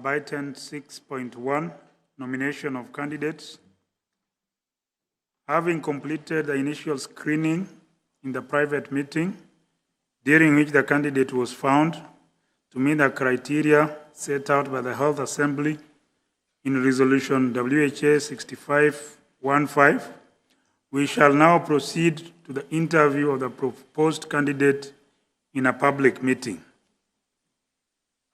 item 6.1, nomination of candidates. Having completed the initial screening in the private meeting, during which the candidate was found to meet the criteria set out by the Health Assembly in Resolution WHA 6515, we shall now proceed to the interview of the proposed candidate in a public meeting.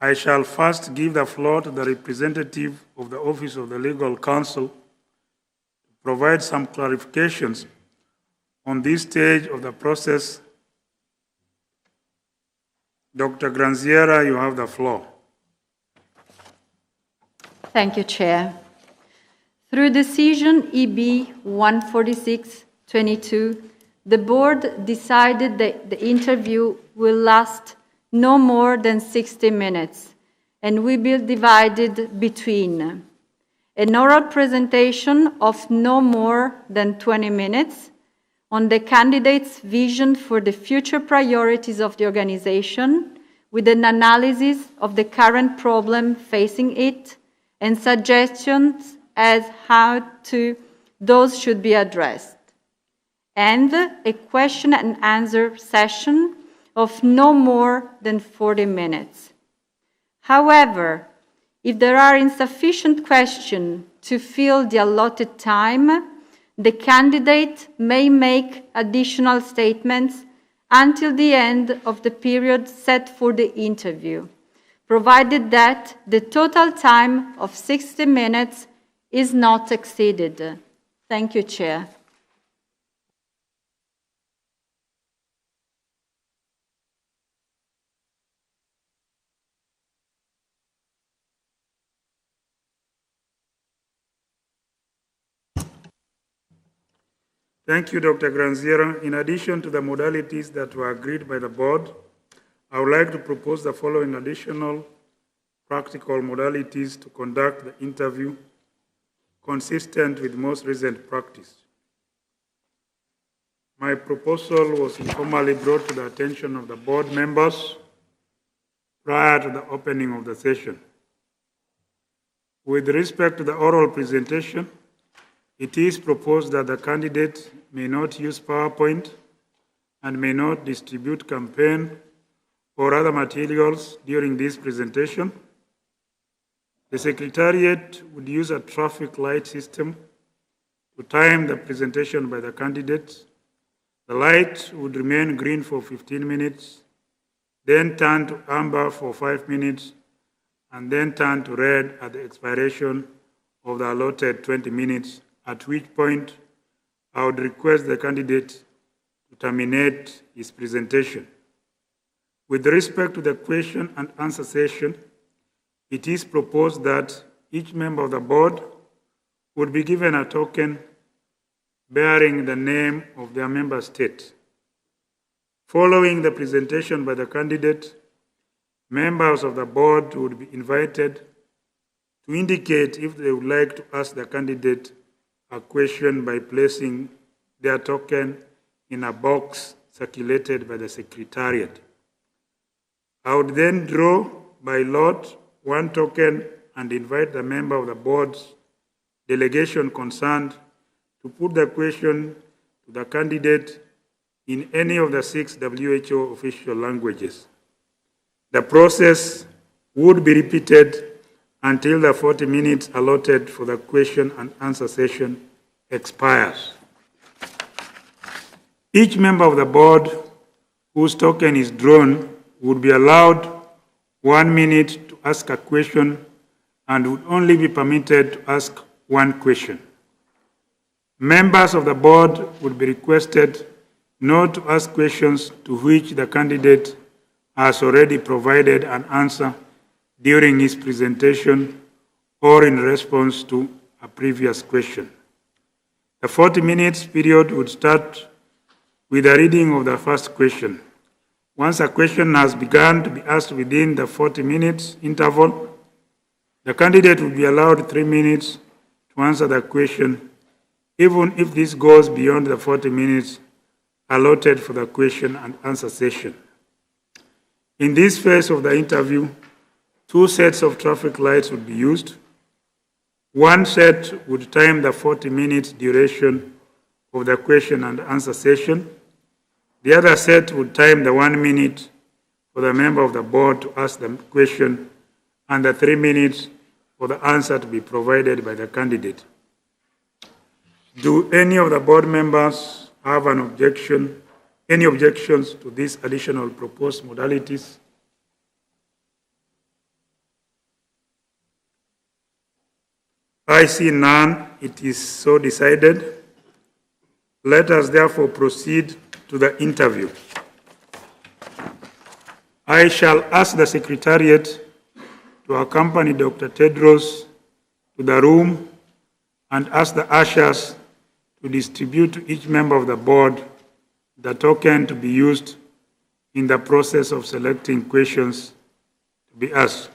I shall first give the floor to the representative of the Office of the Legal Counsel to provide some clarifications on this stage of the process. Dr. Granziera, you have the floor. Thank you, Chair. Through decision EB 146/22, the Board decided that the interview will last no more than 60 minutes and will be divided between an oral presentation of no more than 20 minutes on the candidate's vision for the future priorities of the organization, with an analysis of the current problem facing it and suggestions as how those should be addressed, and a question and answer session of no more than 40 minutes. However, if there are insufficient questions to fill the allotted time, the candidate may make additional statements until the end of the period set for the interview, provided that the total time of 60 minutes is not exceeded. Thank you, Chair. Thank you, Dr. Granziera. In addition to the modalities that were agreed by the Board, I would like to propose the following additional practical modalities to conduct the interview consistent with most recent practice. My proposal was informally brought to the attention of the Board members prior to the opening of the session. With respect to the oral presentation, it is proposed that the candidate may not use PowerPoint and may not distribute campaign or other materials during this presentation. The Secretariat would use a traffic light system to time the presentation by the candidate. The light would remain green for 15 minutes, then turn to amber for 5 minutes, and then turn to red at the expiration of the allotted 20 minutes, at which point I would request the candidate to terminate his presentation. With respect to the question and answer session, it is proposed that each member of the Board would be given a token bearing the name of their member state. Following the presentation by the candidate, members of the Board would be invited to indicate if they would like to ask the candidate a question by placing their token in a box circulated by the Secretariat. I would then draw by lot one token and invite the member of the Board's delegation concerned to put the question to the candidate in any of the 6 WHO official languages. The process would be repeated until the 40 minutes allotted for the question and answer session expires. Each member of the Board whose token is drawn would be allowed 1 minute to ask a question and would only be permitted to ask one question. Members of the Board would be requested not to ask questions to which the candidate has already provided an answer during his presentation or in response to a previous question. The 40 minutes period would start with a reading of the first question. Once a question has begun to be asked within the 40 minutes interval, the candidate will be allowed 3 minutes to answer the question, even if this goes beyond the 40 minutes allotted for the question and answer session. In this phase of the interview, 2 sets of traffic lights would be used. 1 set would time the 40-minute duration of the question and answer session. The other set would time the 1 minute for the member of the board to ask the question and the 3 minutes for the answer to be provided by the candidate. Do any of the board members have any objections to these additional proposed modalities? I see none. It is so decided. Let us therefore proceed to the interview. I shall ask the Secretariat to accompany Dr. Tedros to the room and ask the ushers to distribute to each member of the board the token to be used in the process of selecting questions to be asked.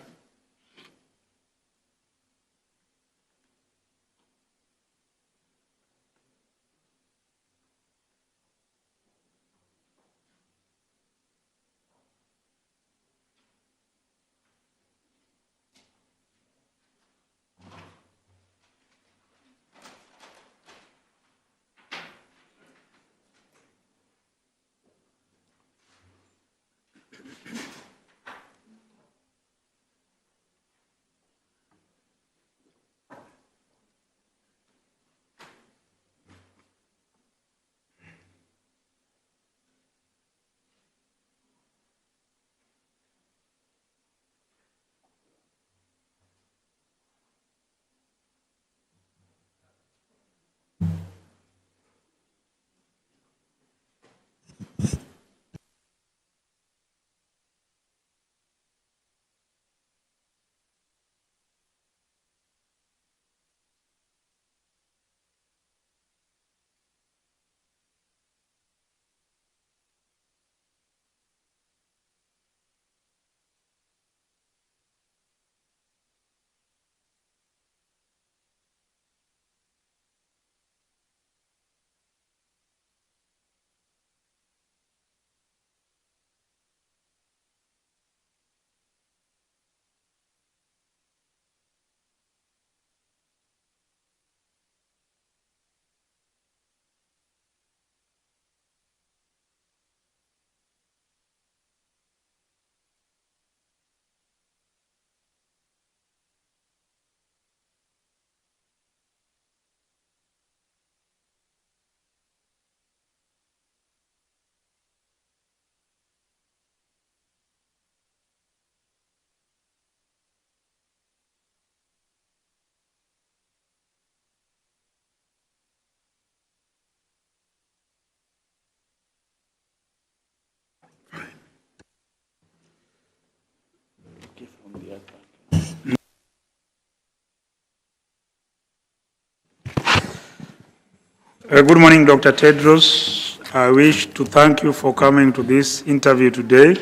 Good morning, Dr. Tedros. I wish to thank you for coming to this interview today.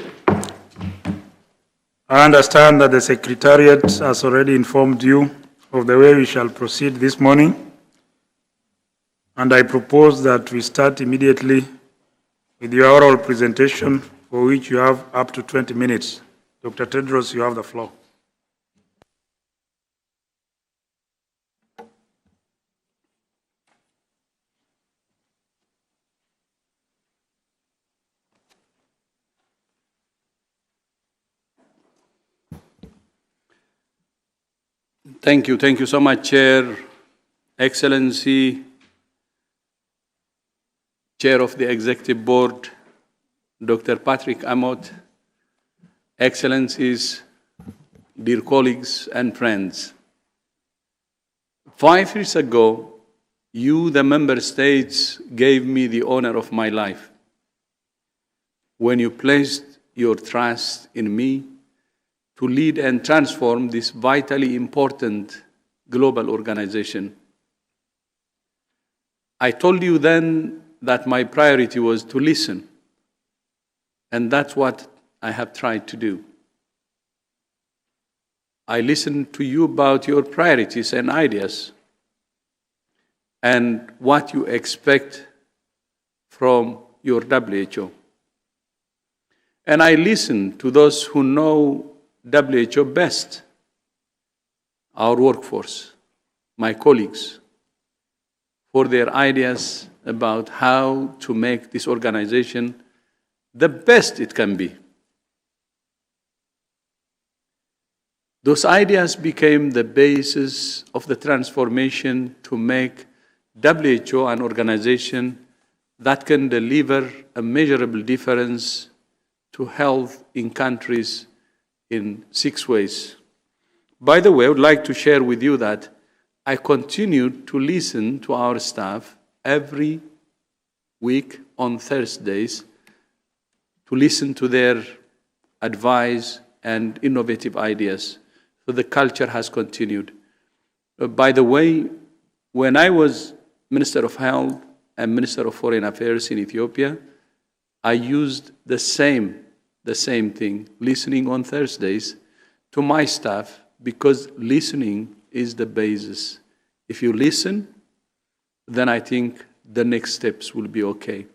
I understand that the Secretariat has already informed you of the way we shall proceed this morning, and I propose that we start immediately with your oral presentation, for which you have up to 20 minutes. Dr. Tedros, you have the floor. Thank you. Thank you so much, Chair, Excellency, Chair of the Executive Board, Dr. Patrick Amott, Excellencies, dear colleagues and friends. 5 years ago, you, the member states, gave me the honor of my life when you placed your trust in me to lead and transform this vitally important global organization. I told you then that my priority was to listen, and that's what I have tried to do. I listened to you about your priorities and ideas and what you expect from your WHO. And I listened to those who know WHO best, our workforce, my colleagues, for their ideas about how to make this organization the best it can be. Those ideas became the basis of the transformation to make WHO an organization that can deliver a measurable difference to health in countries in 6 ways. By the way, I would like to share with you that I continue to listen to our staff every week on Thursdays to listen to their advice and innovative ideas. So the culture has continued. By the way, when I was Minister of Health and Minister of Foreign Affairs in Ethiopia, I used the same thing, listening on Thursdays to my staff, because listening is the basis. If you listen, then I think the next steps will be okay.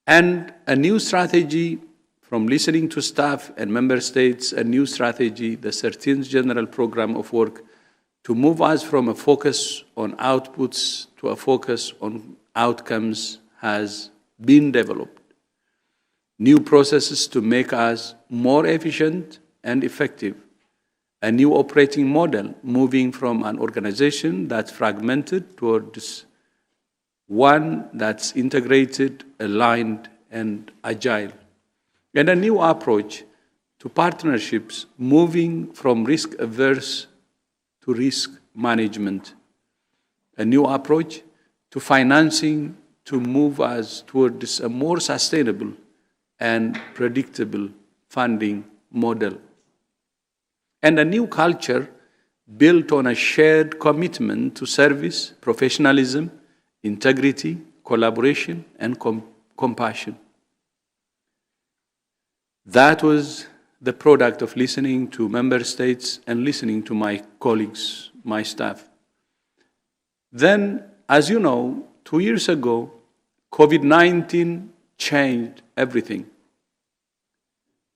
And a new strategy from listening to staff and member states, a new strategy, the 13th General Program of Work, to move us from a focus on outputs to a focus on outcomes has been developed. New processes to make us more efficient and effective. A new operating model, moving from an organization that's fragmented towards one that's integrated, aligned, and agile. And a new approach to partnerships, moving from risk-averse to risk management. A new approach to financing to move us towards a more sustainable and predictable funding model. And a new culture built on a shared commitment to service, professionalism, integrity, collaboration, and compassion. That was the product of listening to member states and listening to my colleagues, my staff. Then, as you know, 2 years ago, COVID-19 changed everything.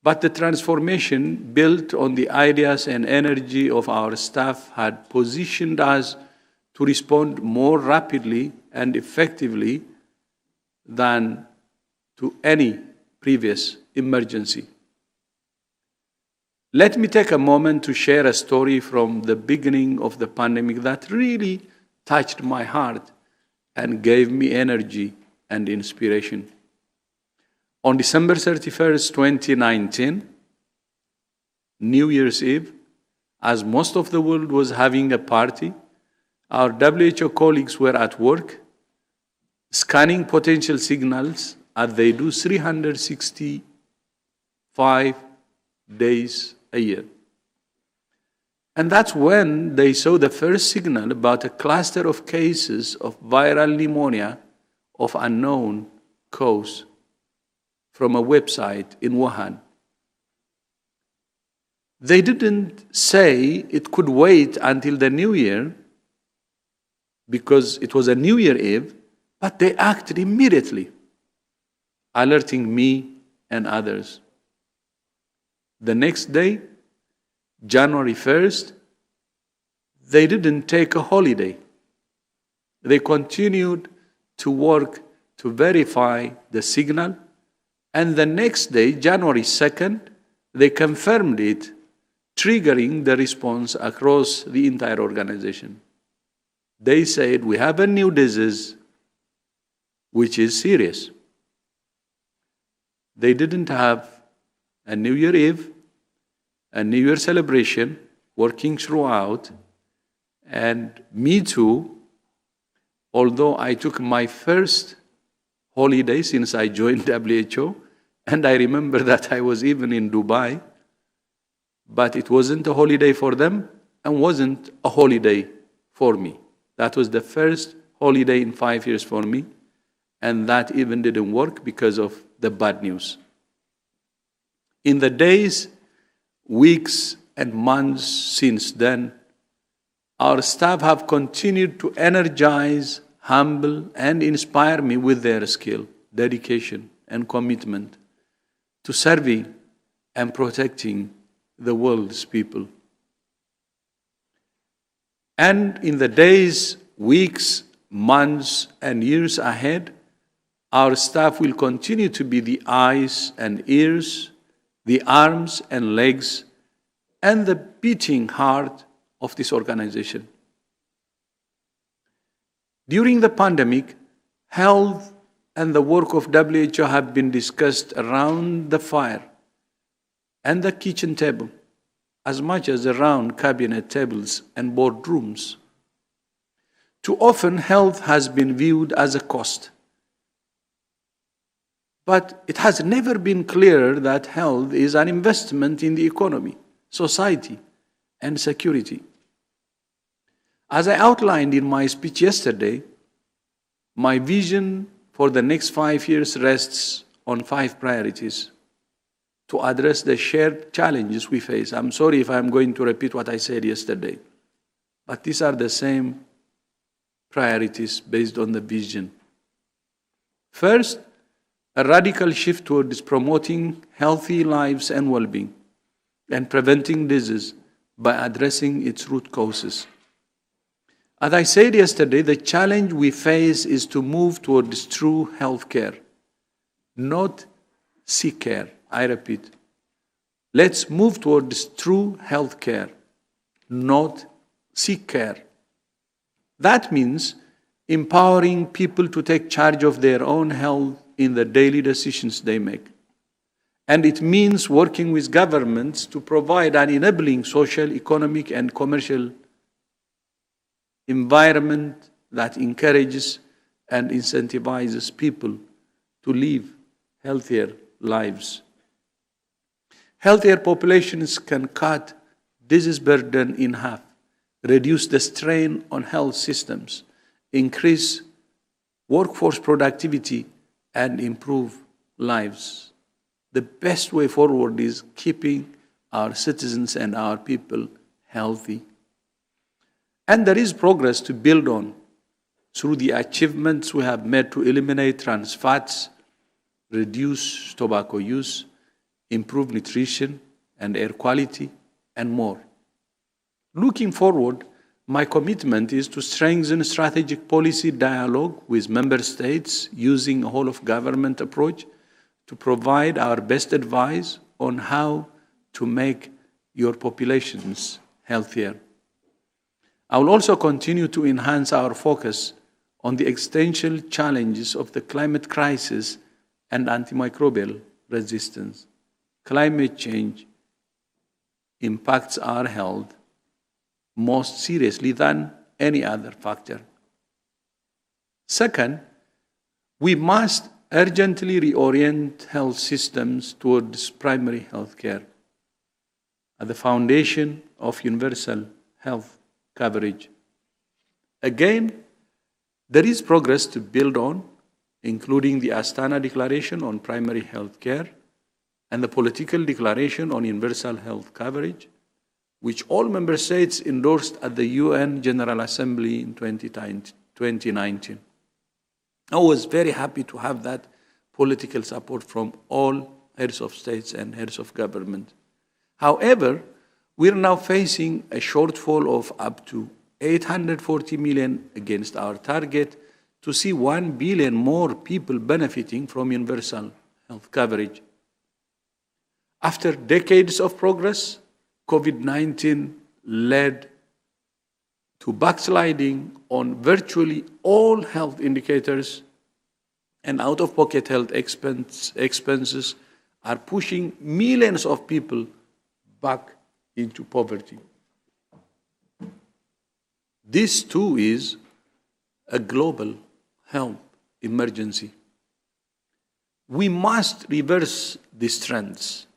But the transformation built on the ideas and energy of our staff had positioned us to respond more rapidly and effectively than to any previous emergency. Let me take a moment to share a story from the beginning of the pandemic that really touched my heart and gave me energy and inspiration. On December 31st, 2019, New Year's Eve, as most of the world was having a party, our WHO colleagues were at work, scanning potential signals as they do 365 days a year. And that's when they saw the first signal about a cluster of cases of viral pneumonia of unknown cause from a website in Wuhan. They didn't say it could wait until the New Year because it was a New Year Eve, but they acted immediately, alerting me and others. The next day, January 1st, they didn't take a holiday. They continued to work to verify the signal, and the next day, January 2nd, they confirmed it, triggering the response across the entire organization. They said, we have a new disease, which is serious. They didn't have a New Year Eve, a New Year celebration, working throughout, and me too, although I took my first holiday since I joined WHO, and I remember that I was even in Dubai, but it wasn't a holiday for them and wasn't a holiday for me. That was the first holiday in 5 years for me, and that even didn't work because of the bad news. In the days, weeks, and months since then, our staff have continued to energize, humble, and inspire me with their skill, dedication, and commitment to serving and protecting the world's people. And in the days, weeks, months, and years ahead, our staff will continue to be the eyes and ears, the arms and legs, and the beating heart of this organization. During the pandemic, health and the work of WHO have been discussed around the fire and the kitchen table, as much as around cabinet tables and boardrooms. Too often, health has been viewed as a cost. But it has never been clearer that health is an investment in the economy, society, and security. As I outlined in my speech yesterday, my vision for the next 5 years rests on 5 priorities to address the shared challenges we face. I'm sorry if I'm going to repeat what I said yesterday, but these are the same priorities based on the vision. First, a radical shift towards promoting healthy lives and well-being and preventing disease by addressing its root causes. As I said yesterday, the challenge we face is to move towards true health care, not sick care. I repeat, let's move towards true health care, not sick care. That means empowering people to take charge of their own health in the daily decisions they make. And it means working with governments to provide an enabling social, economic, and commercial environment that encourages and incentivizes people to live healthier lives. Healthier populations can cut disease burden in half, reduce the strain on health systems, increase workforce productivity, and improve lives. The best way forward is keeping our citizens and our people healthy. And there is progress to build on through the achievements we have made to eliminate trans fats, reduce tobacco use, improve nutrition and air quality, and more. Looking forward, my commitment is to strengthen strategic policy dialogue with member states using a whole-of-government approach to provide our best advice on how to make your populations healthier. I will also continue to enhance our focus on the existential challenges of the climate crisis and antimicrobial resistance. Climate change impacts our health most seriously than any other factor. Second, we must urgently reorient health systems towards primary health care at the foundation of universal health coverage. Again, there is progress to build on, including the Astana Declaration on Primary Health Care and the Political Declaration on Universal Health Coverage, which all member states endorsed at the UN General Assembly in 2019. I was very happy to have that political support from all heads of states and heads of government. However, we are now facing a shortfall of up to 840 million against our target to see 1 billion more people benefiting from universal health coverage. After decades of progress, COVID-19 led to backsliding on virtually all health indicators, and out-of-pocket health expenses are pushing millions of people back into poverty. This too is a global health emergency. We must reverse these trends,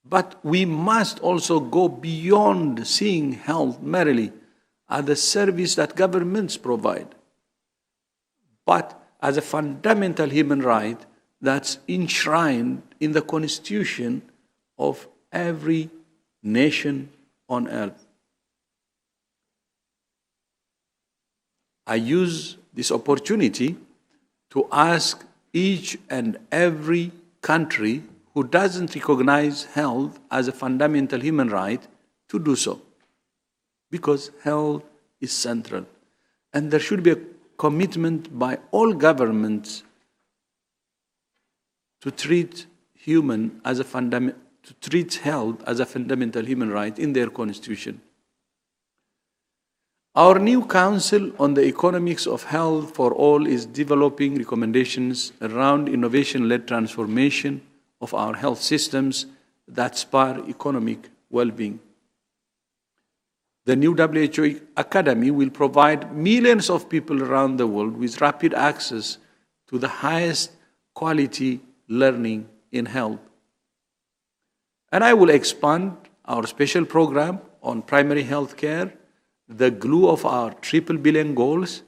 but we must also go beyond seeing health merely as a service that governments provide, but as a fundamental human right that's enshrined in the constitution of every nation on earth. I use this opportunity to ask each and every country who doesn't recognize health as a fundamental human right to do so, because health is central. And there should be a commitment by all governments to treat health as a fundamental human right in their constitution. Our new Council on the Economics of Health for All is developing recommendations around innovation-led transformation of our health systems that spur economic well-being. The new WHO Academy will provide millions of people around the world with rapid access to the highest quality learning in health. And I will expand our special program on primary health care, the glue of our triple billion goals,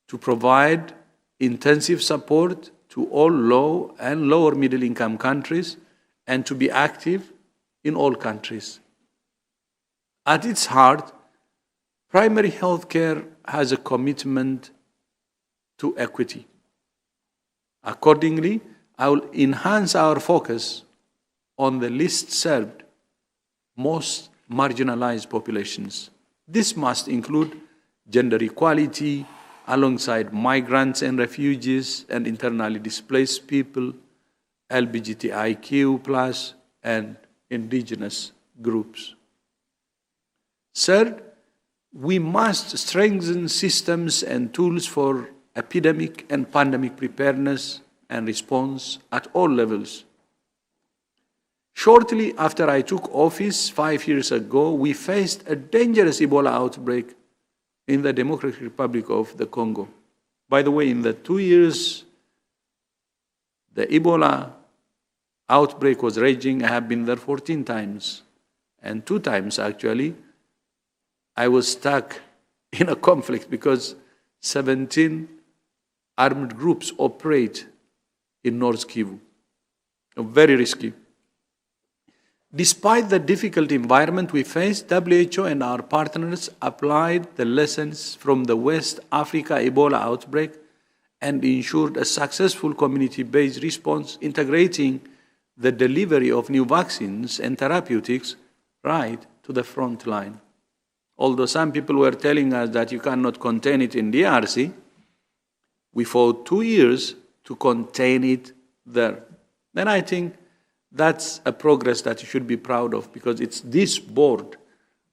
to provide intensive support to all low and lower middle income countries and to be active in all countries. At its heart, primary health care has a commitment to equity. Accordingly, I will enhance our focus on the least served, most marginalized populations. This must include gender equality alongside migrants and refugees and internally displaced people, LGBTIQ+, and indigenous groups. Third, we must strengthen systems and tools for epidemic and pandemic preparedness and response at all levels. Shortly after I took office 5 years ago, we faced a dangerous Ebola outbreak in the Democratic Republic of the Congo. By the way, in the 2 years the Ebola outbreak was raging, I have been there 14 times. And 2 times, actually, I was stuck in a conflict because 17 armed groups operate in North Kivu. Very risky. Despite the difficult environment we faced, WHO and our partners applied the lessons from the West Africa Ebola outbreak and ensured a successful community-based response, integrating the delivery of new vaccines and therapeutics right to the front line. Although some people were telling us that you cannot contain it in DRC, we fought 2 years to contain it there. Then I think that's a progress that you should be proud of, because it's this board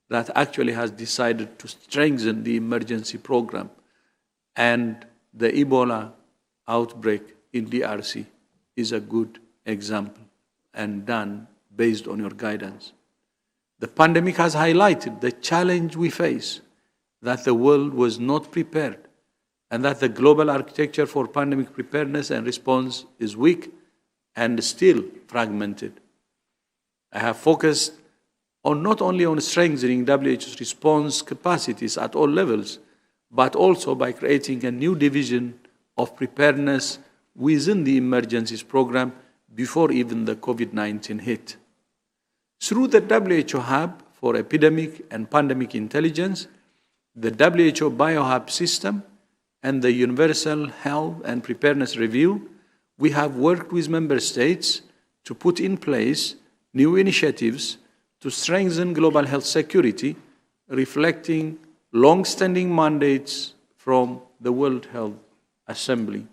that actually has decided to strengthen the emergency program. And the Ebola outbreak in DRC is a good example and done based on your guidance. The pandemic has highlighted the challenge we face, that the world was not prepared, and that the global architecture for pandemic preparedness and response is weak and still fragmented. I have focused on not only on strengthening WHO's response capacities at all levels, but also by creating a new division of preparedness within the emergencies program before even the COVID-19 hit. Through the WHO Hub for Epidemic and Pandemic Intelligence, the WHO BioHub system, and the Universal Health and Preparedness Review, we have worked with member states to put in place new initiatives to strengthen global health security, reflecting long-standing mandates from the World Health Assembly.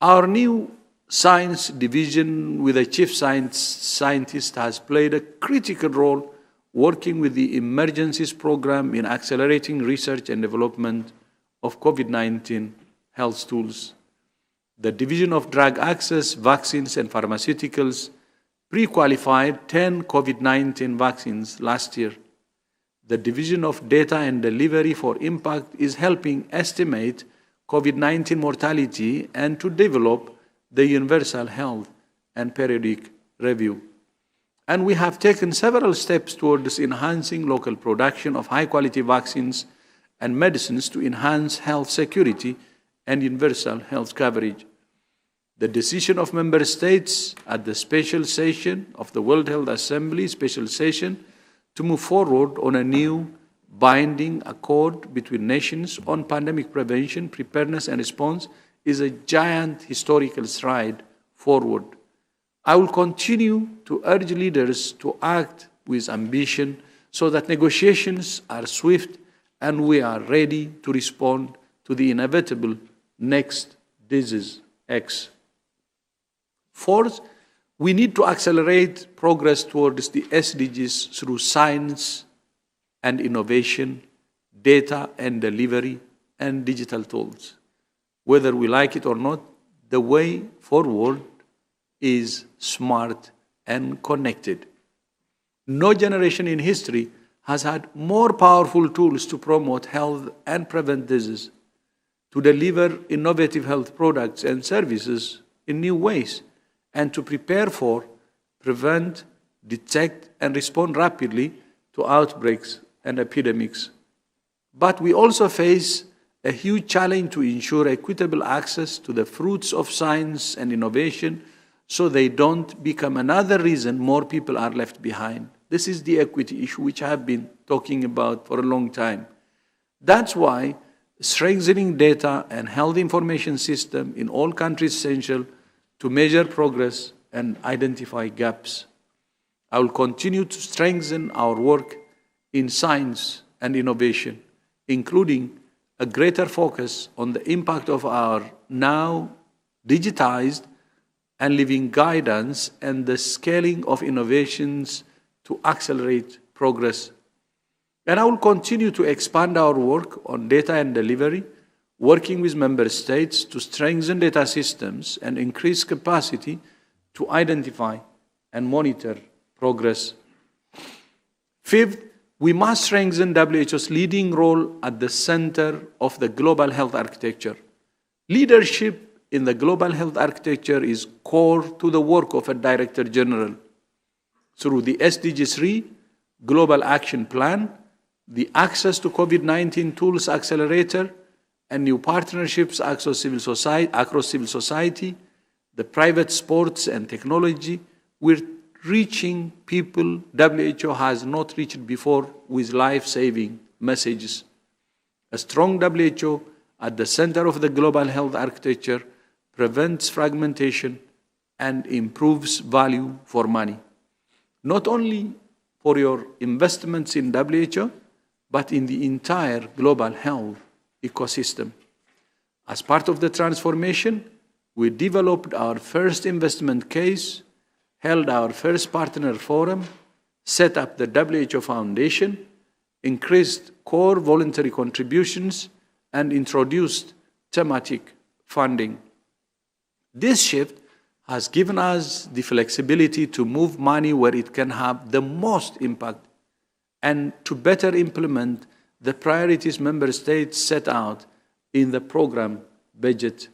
Our new science division with a chief scientist has played a critical role working with the emergencies program in accelerating research and development of COVID-19 health tools. The Division of Drug Access, Vaccines and Pharmaceuticals pre-qualified 10 COVID-19 vaccines last year. The Division of Data and Delivery for Impact is helping estimate COVID-19 mortality and to develop the Universal Health and Periodic Review. And we have taken several steps towards enhancing local production of high-quality vaccines and medicines to enhance health security and universal health coverage. The decision of member states at the special session of the World Health Assembly special session to move forward on a new binding accord between nations on pandemic prevention, preparedness and response is a giant historical stride forward. I will continue to urge leaders to act with ambition so that negotiations are swift and we are ready to respond to the inevitable next disease X. Fourth, we need to accelerate progress towards the SDGs through science and innovation, data and delivery, and digital tools. Whether we like it or not, the way forward is smart and connected. No generation in history has had more powerful tools to promote health and prevent disease, to deliver innovative health products and services in new ways, and to prepare for, prevent, detect, and respond rapidly to outbreaks and epidemics. But we also face a huge challenge to ensure equitable access to the fruits of science and innovation so they don't become another reason more people are left behind. This is the equity issue which I have been talking about for a long time. That's why strengthening data and health information system in all countries is essential to measure progress and identify gaps. I will continue to strengthen our work in science and innovation, including a greater focus on the impact of our now digitized and living guidance and the scaling of innovations to accelerate progress. And I will continue to expand our work on data and delivery, working with member states to strengthen data systems and increase capacity to identify and monitor progress. Fifth, we must strengthen WHO's leading role at the center of the global health architecture. Leadership in the global health architecture is core to the work of a Director General. Through the SDG 3 Global Action Plan, the Access to COVID-19 Tools Accelerator, and new partnerships across civil society, the private sports and technology, we're reaching people WHO has not reached before with life-saving messages. A strong WHO at the center of the global health architecture prevents fragmentation and improves value for money, not only for your investments in WHO, but in the entire global health ecosystem. As part of the transformation, we developed our first investment case, held our first partner forum, set up the WHO Foundation, increased core voluntary contributions, and introduced thematic funding. This shift has given us the flexibility to move money where it can have the most impact and to better implement the priorities member states set out in the program budget.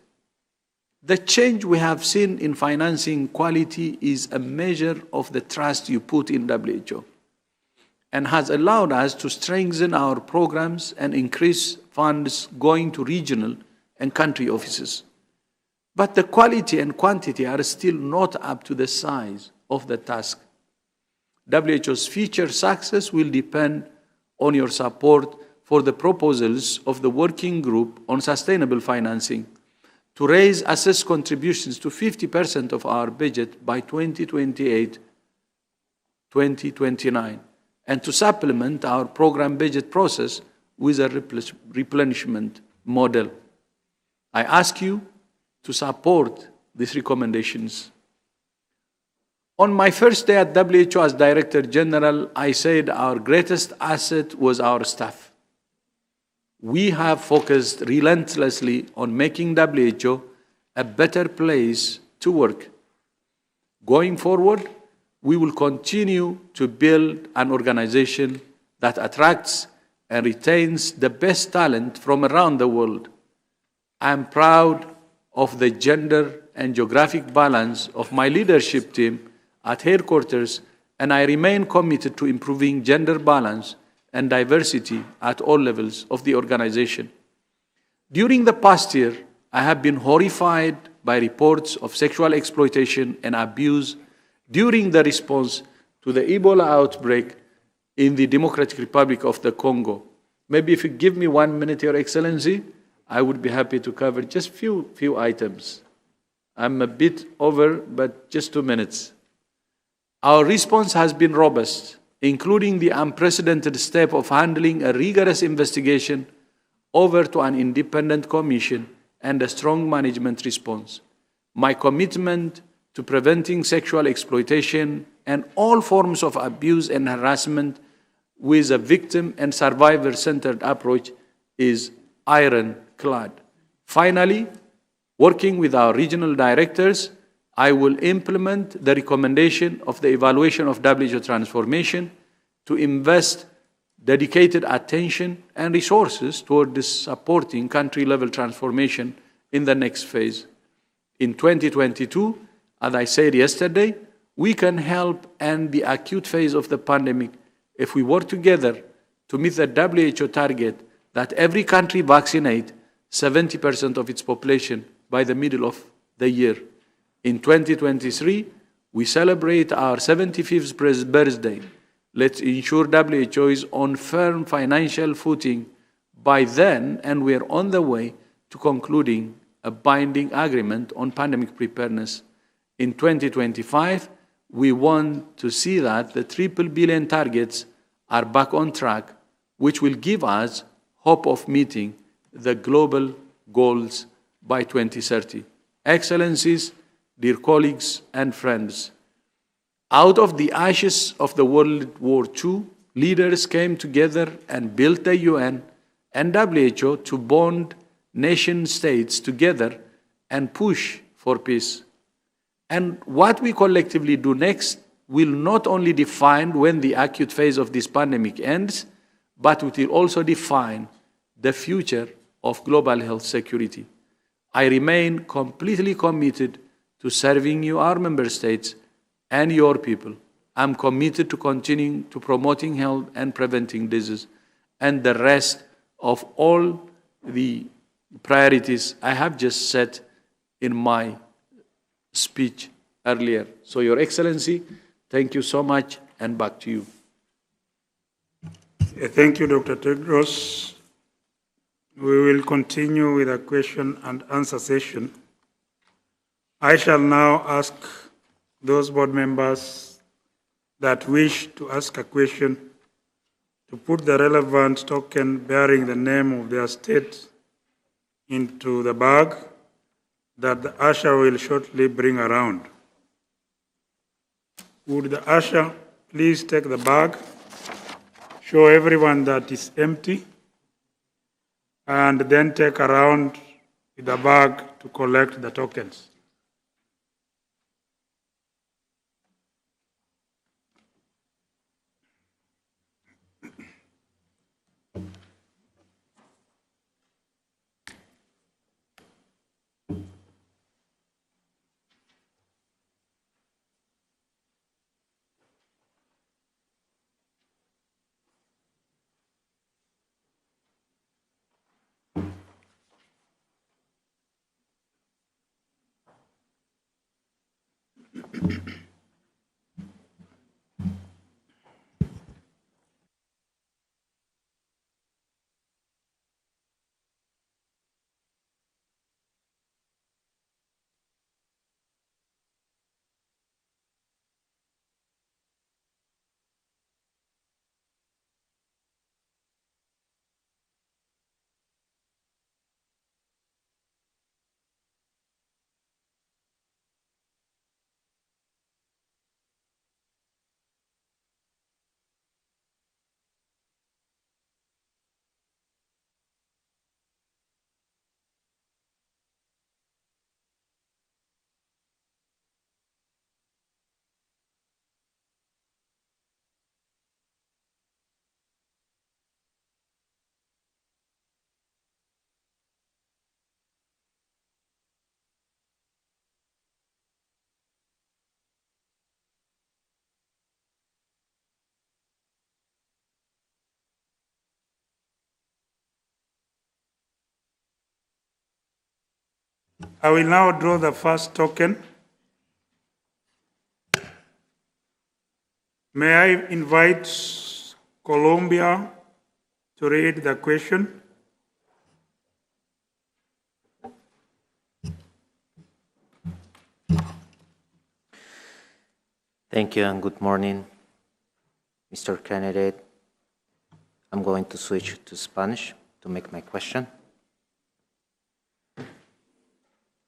The change we have seen in financing quality is a measure of the trust you put in WHO and has allowed us to strengthen our programs and increase funds going to regional and country offices. But the quality and quantity are still not up to the size of the task. WHO's future success will depend on your support for the proposals of the Working Group on Sustainable Financing to raise assessed contributions to 50% of our budget by 2028-2029, and to supplement our program budget process with a replenishment model. I ask you to support these recommendations. On my first day at WHO as Director General, I said our greatest asset was our staff. We have focused relentlessly on making WHO a better place to work. Going forward, we will continue to build an organization that attracts and retains the best talent from around the world. I am proud of the gender and geographic balance of my leadership team at headquarters, and I remain committed to improving gender balance and diversity at all levels of the organization. During the past year, I have been horrified by reports of sexual exploitation and abuse during the response to the Ebola outbreak in the Democratic Republic of the Congo. Maybe if you give me 1 minute, Your Excellency, I would be happy to cover just few items. I'm a bit over, but just 2 minutes. Our response has been robust, including the unprecedented step of handling a rigorous investigation over to an independent commission and a strong management response. My commitment to preventing sexual exploitation and all forms of abuse and harassment with a victim and survivor-centered approach is ironclad. Finally, working with our regional directors, I will implement the recommendation of the evaluation of WHO transformation to invest dedicated attention and resources toward this supporting country-level transformation in the next phase. In 2022, as I said yesterday, we can help end the acute phase of the pandemic if we work together to meet the WHO target that every country vaccinate 70% of its population by the middle of the year. In 2023, we celebrate our 75th birthday. Let's ensure WHO is on firm financial footing by then, and we're on the way to concluding a binding agreement on pandemic preparedness. In 2025, we want to see that the triple billion targets are back on track, which will give us hope of meeting the global goals by 2030. Excellencies, dear colleagues and friends, out of the ashes of the World War II, leaders came together and built the UN and WHO to bond nation-states together and push for peace. And what we collectively do next will not only define when the acute phase of this pandemic ends, but it will also define the future of global health security. I remain completely committed to serving you, our member states, and your people. I'm committed to continuing to promoting health and preventing disease, and the rest of all the priorities I have just set in my speech earlier. So, Your Excellency, thank you so much, and back to you. Thank you, Dr. Tedros. We will continue with a question and answer session. I shall now ask those board members that wish to ask a question to put the relevant token bearing the name of their state into the bag that the usher will shortly bring around. Would the usher please take the bag, show everyone that it's empty, and then take around with the bag to collect the tokens. I will now draw the first token. May I invite Colombia to read the question? Thank you and good morning, Mr. Candidate. I'm going to switch to Spanish to make my question.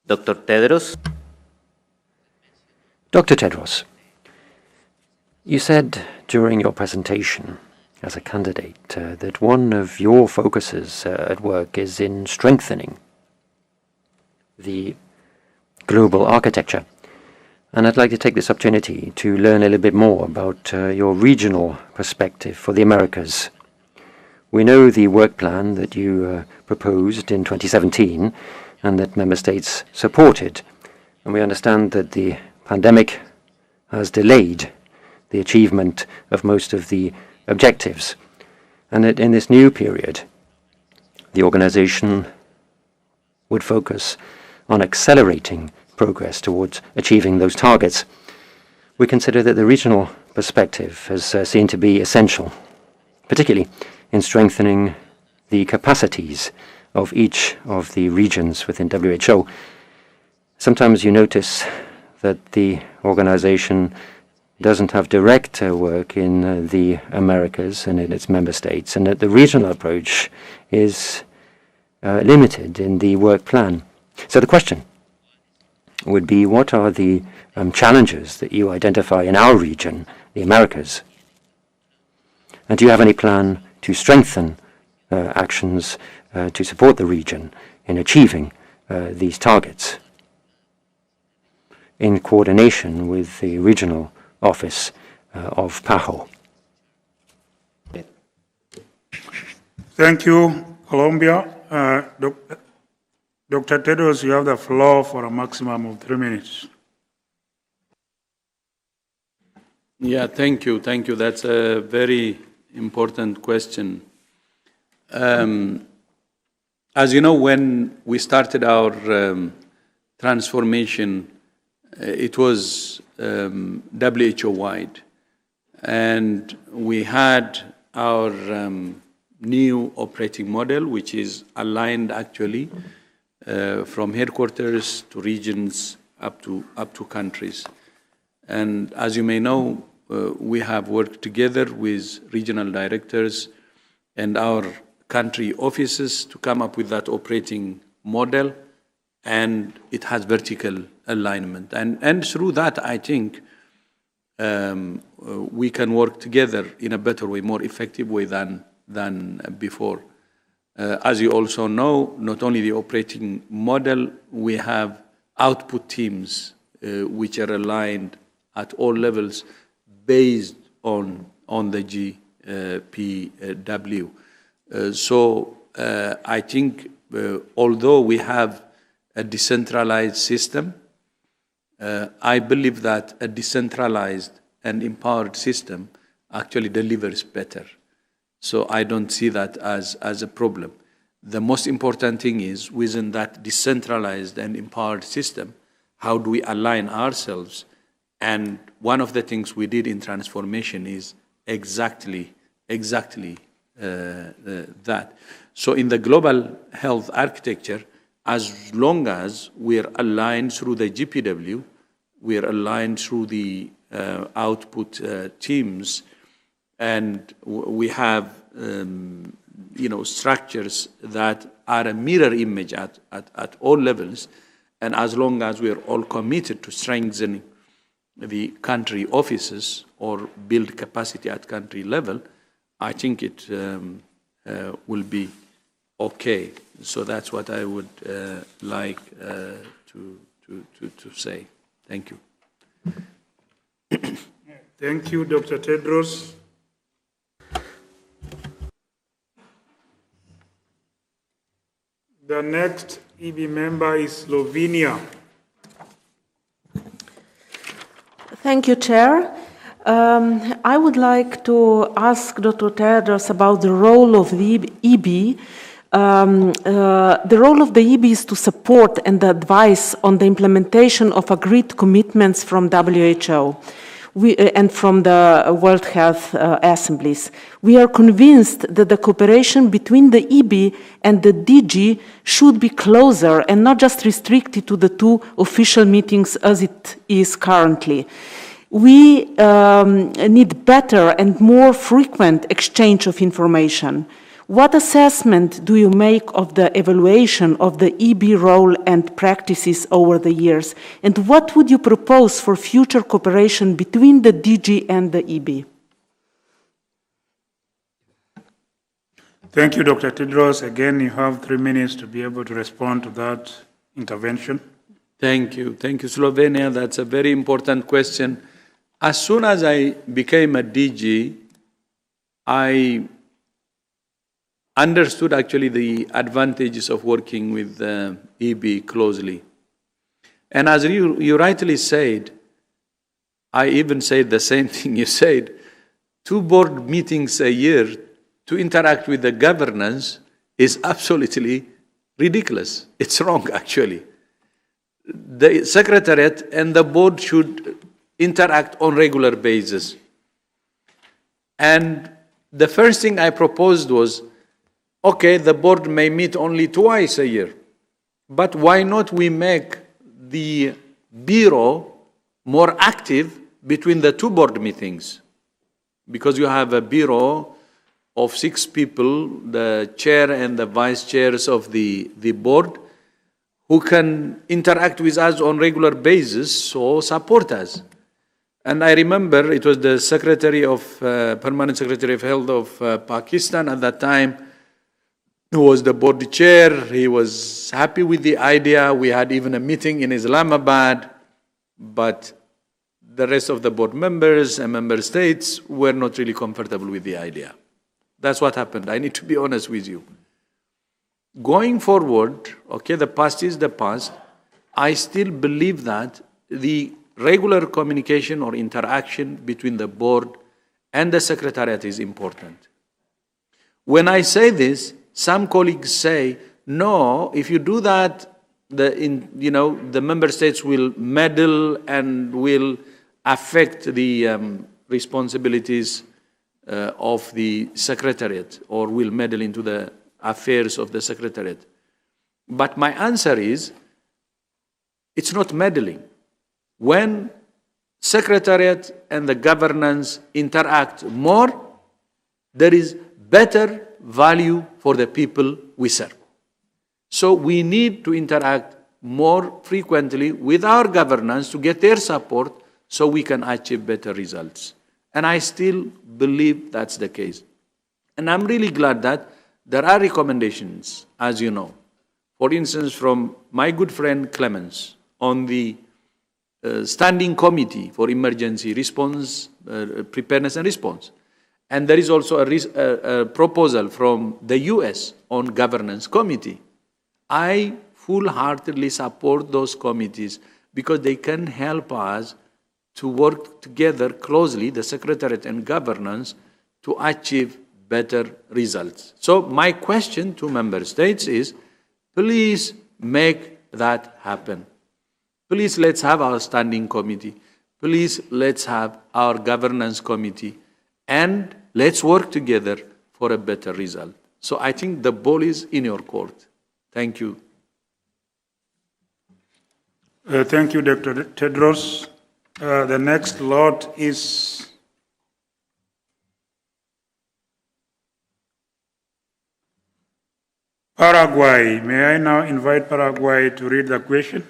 Dr. Tedros. Dr. Tedros, you said during your presentation as a candidate that one of your focuses at work is in strengthening the global architecture. And I'd like to take this opportunity to learn a little bit more about your regional perspective for the Americas. We know the work plan that you proposed in 2017 and that member states supported. And we understand that the pandemic has delayed the achievement of most of the objectives. And that in this new period, the organization would focus on accelerating progress towards achieving those targets. We consider that the regional perspective has seen to be essential, particularly in strengthening the capacities of each of the regions within WHO. Sometimes you notice that the organization doesn't have direct work in the Americas and in its member states, and that the regional approach is limited in the work plan. So the question would be, what are the challenges that you identify in our region, the Americas? And do you have any plan to strengthen actions to support the region in achieving these targets in coordination with the regional office of PAHO? Thank you, Colombia. Dr. Tedros, you have the floor for a maximum of 3 minutes. Yeah, thank you. Thank you. That's a very important question. As you know, when we started our transformation, it was WHO-wide. And we had our new operating model, which is aligned actually from headquarters to regions up to countries. And as you may know, we have worked together with regional directors and our country offices to come up with that operating model, and it has vertical alignment. And through that, I think we can work together in a better way, more effective way than before. As you also know, not only the operating model, we have output teams which are aligned at all levels based on the GPW. So I think although we have a decentralized system, I believe that a decentralized and empowered system actually delivers better. So I don't see that as a problem. The most important thing is, within that decentralized and empowered system, how do we align ourselves? And one of the things we did in transformation is exactly that. So in the global health architecture, as long as we're aligned through the GPW, we're aligned through the output teams, and we have structures that are a mirror image at all levels, and as long as we're all committed to strengthening the country offices or build capacity at country level, I think it will be okay. So that's what I would like to say. Thank you. Thank you, Dr. Tedros. The next EB member is Slovenia. Thank you, Chair. I would like to ask Dr. Tedros about the role of the EB. The role of the EB is to support and advise on the implementation of agreed commitments from WHO and from the World Health Assemblies. We are convinced that the cooperation between the EB and the DG should be closer and not just restricted to the two official meetings as it is currently. we need better and more frequent exchange of information. What assessment do you make of the evaluation of the EB role and practices over the years? And what would you propose for future cooperation between the DG and the EB? Thank you, Dr. Tedros. Again, you have 3 minutes to be able to respond to that intervention. Thank you. Thank you, Slovenia. That's a very important question. As soon as I became a DG, I understood actually the advantages of working with EB closely. And as you rightly said, I even said the same thing you said, 2 board meetings a year to interact with the governance is absolutely ridiculous. It's wrong, actually. The Secretariat and the board should interact on regular basis. And the first thing I proposed was, okay, the board may meet only twice a year, but why not we make the bureau more active between the 2 board meetings? Because you have a bureau of 6 people, the chair and the vice chairs of the board, who can interact with us on regular basis, so support us. And I remember it was the Permanent Secretary of Health of Pakistan at that time, who was the board chair. He was happy with the idea. We had even a meeting in Islamabad, but the rest of the board members and member states were not really comfortable with the idea. That's what happened. I need to be honest with you. Going forward, okay, the past is the past. I still believe that the regular communication or interaction between the board and the Secretariat is important. When I say this, some colleagues say, no, if you do that, the member states will meddle and will affect the responsibilities of the Secretariat, or will meddle into the affairs of the Secretariat. But my answer is, it's not meddling. When Secretariat and the governance interact more, there is better value for the people we serve. So we need to interact more frequently with our governance to get their support so we can achieve better results. And I still believe that's the case. And I'm really glad that there are recommendations, as you know. For instance, from my good friend Clemens on the Standing Committee for Emergency Response, Preparedness and Response. And there is also a proposal from the US on Governance Committee. I full-heartedly support those committees because they can help us to work together closely, the Secretariat and governance, to achieve better results. So my question to member states is, please make that happen. Please let's have our standing committee. Please let's have our governance committee. And let's work together for a better result. So I think the ball is in your court. Thank you. Thank you, Dr. Tedros. The next lot is Paraguay. May I now invite Paraguay to read the question?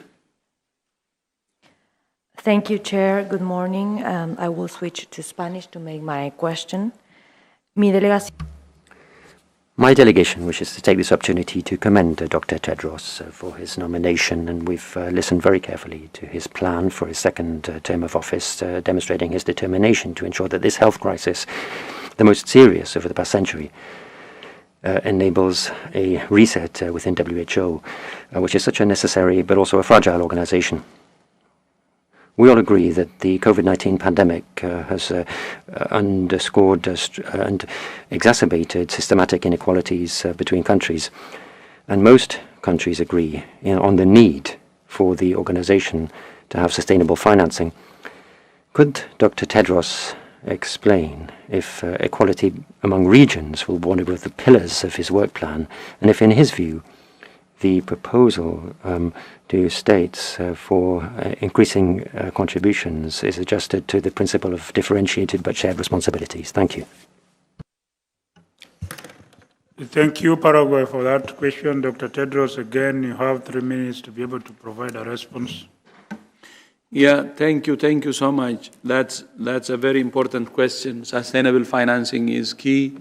Thank you, Chair. Good morning. I will switch to Spanish to make my question. My delegation wishes to take this opportunity to commend Dr. Tedros for his nomination, and we've listened very carefully to his plan for his second term of office, demonstrating his determination to ensure that this health crisis, the most serious over the past century, enables a reset within WHO, which is such a necessary but also a fragile organization. We all agree that the COVID-19 pandemic has underscored and exacerbated systematic inequalities between countries, and most countries agree on the need for the organization to have sustainable financing. Could Dr. Tedros explain if equality among regions will be one of the pillars of his work plan, and if, in his view, the proposal to states for increasing contributions is adjusted to the principle of differentiated but shared responsibilities? Thank you. Thank you, Paraguay, for that question. Dr. Tedros, again, you have 3 minutes to be able to provide a response. Yeah, thank you so much. That's a very important question. Sustainable financing is key,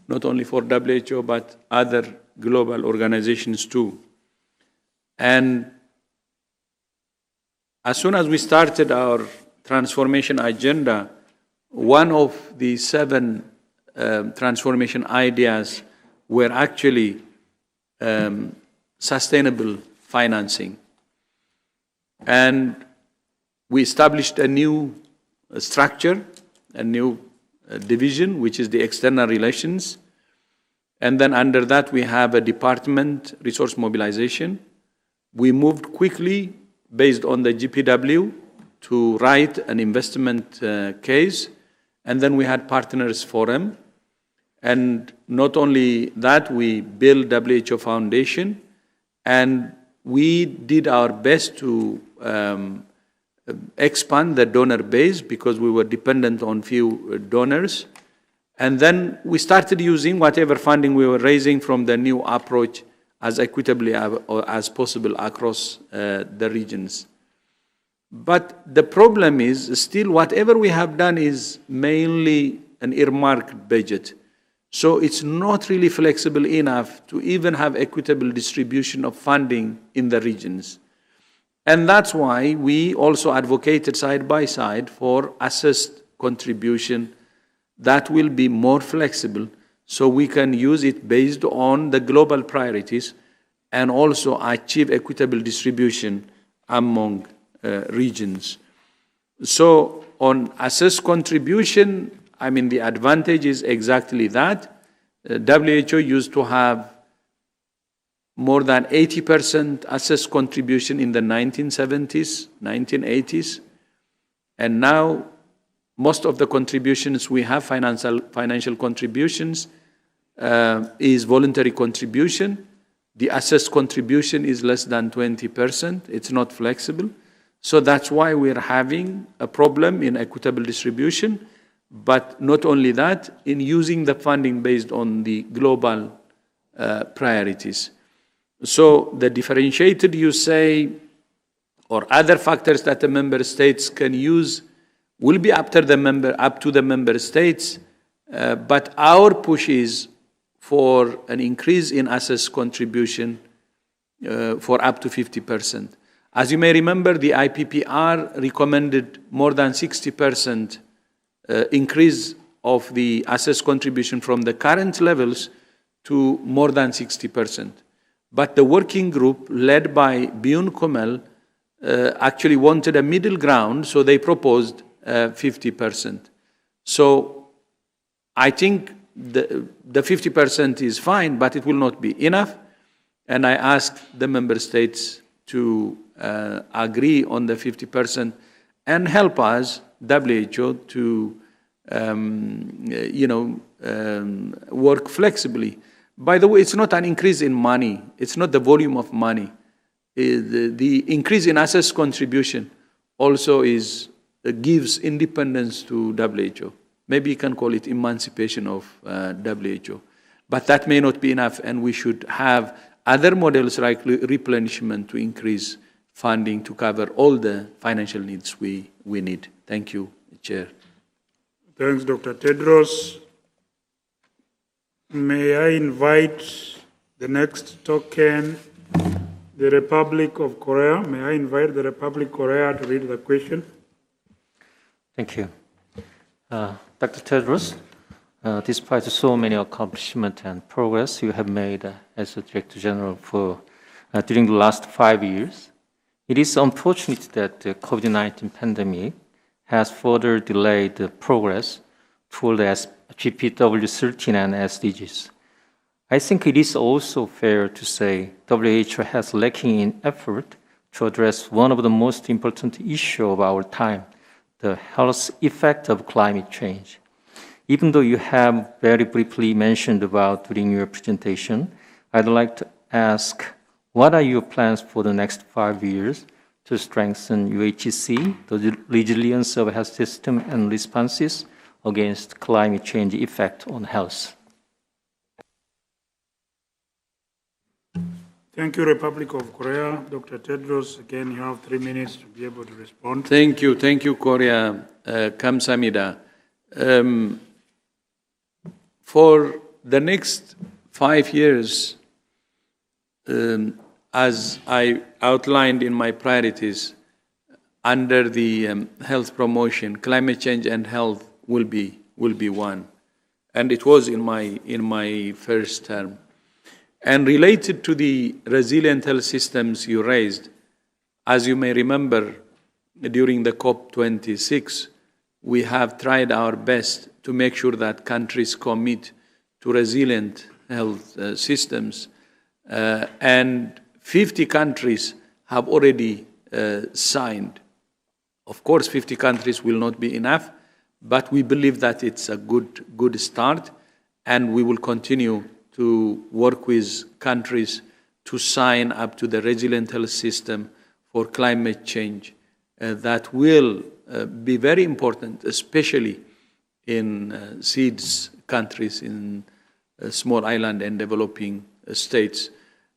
not only for WHO, but other global organizations too. And as soon as we started our transformation agenda, one of the 7 transformation ideas were actually sustainable financing. And we established a new structure, a new division, which is the external relations. And then under that, we have a department, resource mobilization. We moved quickly, based on the GPW, to write an investment case. And then we had partners forum. And not only that, we built WHO Foundation, and we did our best to expand the donor base because we were dependent on few donors. And then we started using whatever funding we were raising from the new approach as equitably as possible across the regions. But the problem is still whatever we have done is mainly an earmarked budget. So it's not really flexible enough to even have equitable distribution of funding in the regions. And that's why we also advocated side by side for assessed contribution that will be more flexible so we can use it based on the global priorities and also achieve equitable distribution among regions. So on assessed contribution, I mean, the advantage is exactly that. WHO used to have more than 80% assessed contribution in the 1970s, 1980s. And now, most of the contributions we have, financial contributions, is voluntary contribution. The assessed contribution is less than 20%. It's not flexible. So that's why we're having a problem in equitable distribution. But not only that, in using the funding based on the global priorities. So the differentiated, you say, or other factors that the member states can use will be up to the member states. But our push is for an increase in assessed contribution for up to 50%. As you may remember, the IPPR recommended more than 60% increase of the assessed contribution from the current levels to more than 60%. But the working group led by Byun Komel actually wanted a middle ground, so they proposed 50%. So I think the 50% is fine, but it will not be enough. And I asked the member states to agree on the 50% and help us, WHO, to work flexibly. By the way, it's not an increase in money. It's not the volume of money. The increase in assessed contribution also gives independence to WHO. Maybe you can call it emancipation of WHO. But that may not be enough, and we should have other models like replenishment to increase funding to cover all the financial needs we need. Thank you, Chair. Thanks, Dr. Tedros. May I invite the next token, the Republic of Korea. May I invite the Republic of Korea to read the question? Thank you. Dr. Tedros, despite so many accomplishments and progress you have made as a Director General during the last 5 years, it is unfortunate that the COVID-19 pandemic has further delayed the progress toward GPW13 and SDGs. I think it is also fair to say WHO has lacking in effort to address one of the most important issues of our time, the health effect of climate change. Even though you have very briefly mentioned about during your presentation, I'd like to ask what are your plans for the next 5 years to strengthen UHC, the resilience of health system and responses against climate change effect on health? Thank you, Republic of Korea. Dr. Tedros, again, you have 3 minutes to be able to respond. Thank you, Korea. Kamsamida. For the next 5 years, as I outlined in my priorities, under the health promotion, climate change and health will be one, and it was in my first term. And related to the resilient health systems you raised, as you may remember, during the COP26, we have tried our best to make sure that countries commit to resilient health systems, and 50 countries have already signed. Of course, 50 countries will not be enough, but we believe that it's a good start, and we will continue to work with countries to sign up to the resilient health system for climate change. That will be very important, especially in SEEDS countries, in small island and developing states.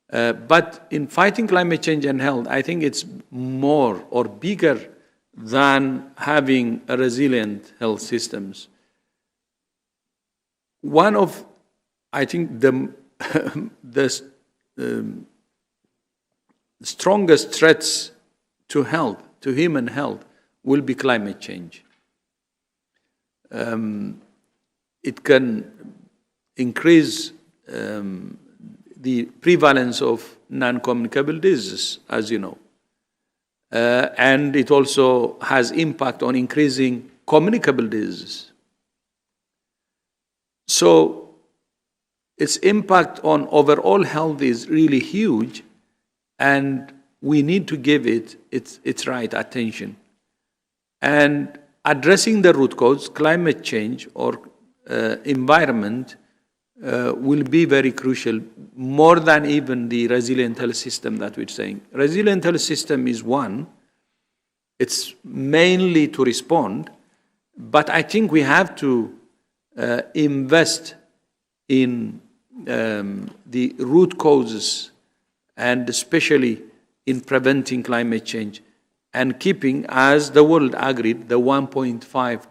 But in fighting climate change and health, I think it's more or bigger than having a resilient health systems. One of, I think, the strongest threats to health, to human health, will be climate change. It can increase the prevalence of non-communicable diseases, as you know. And it also has impact on increasing communicable diseases. So its impact on overall health is really huge, and we need to give it its right attention. And addressing the root cause, climate change or environment, will be very crucial, more than even the resilient health system that we're saying. Resilient health system is one. It's mainly to respond, but I think we have to invest in the root causes, and especially in preventing climate change and keeping, as the world agreed, the 1.5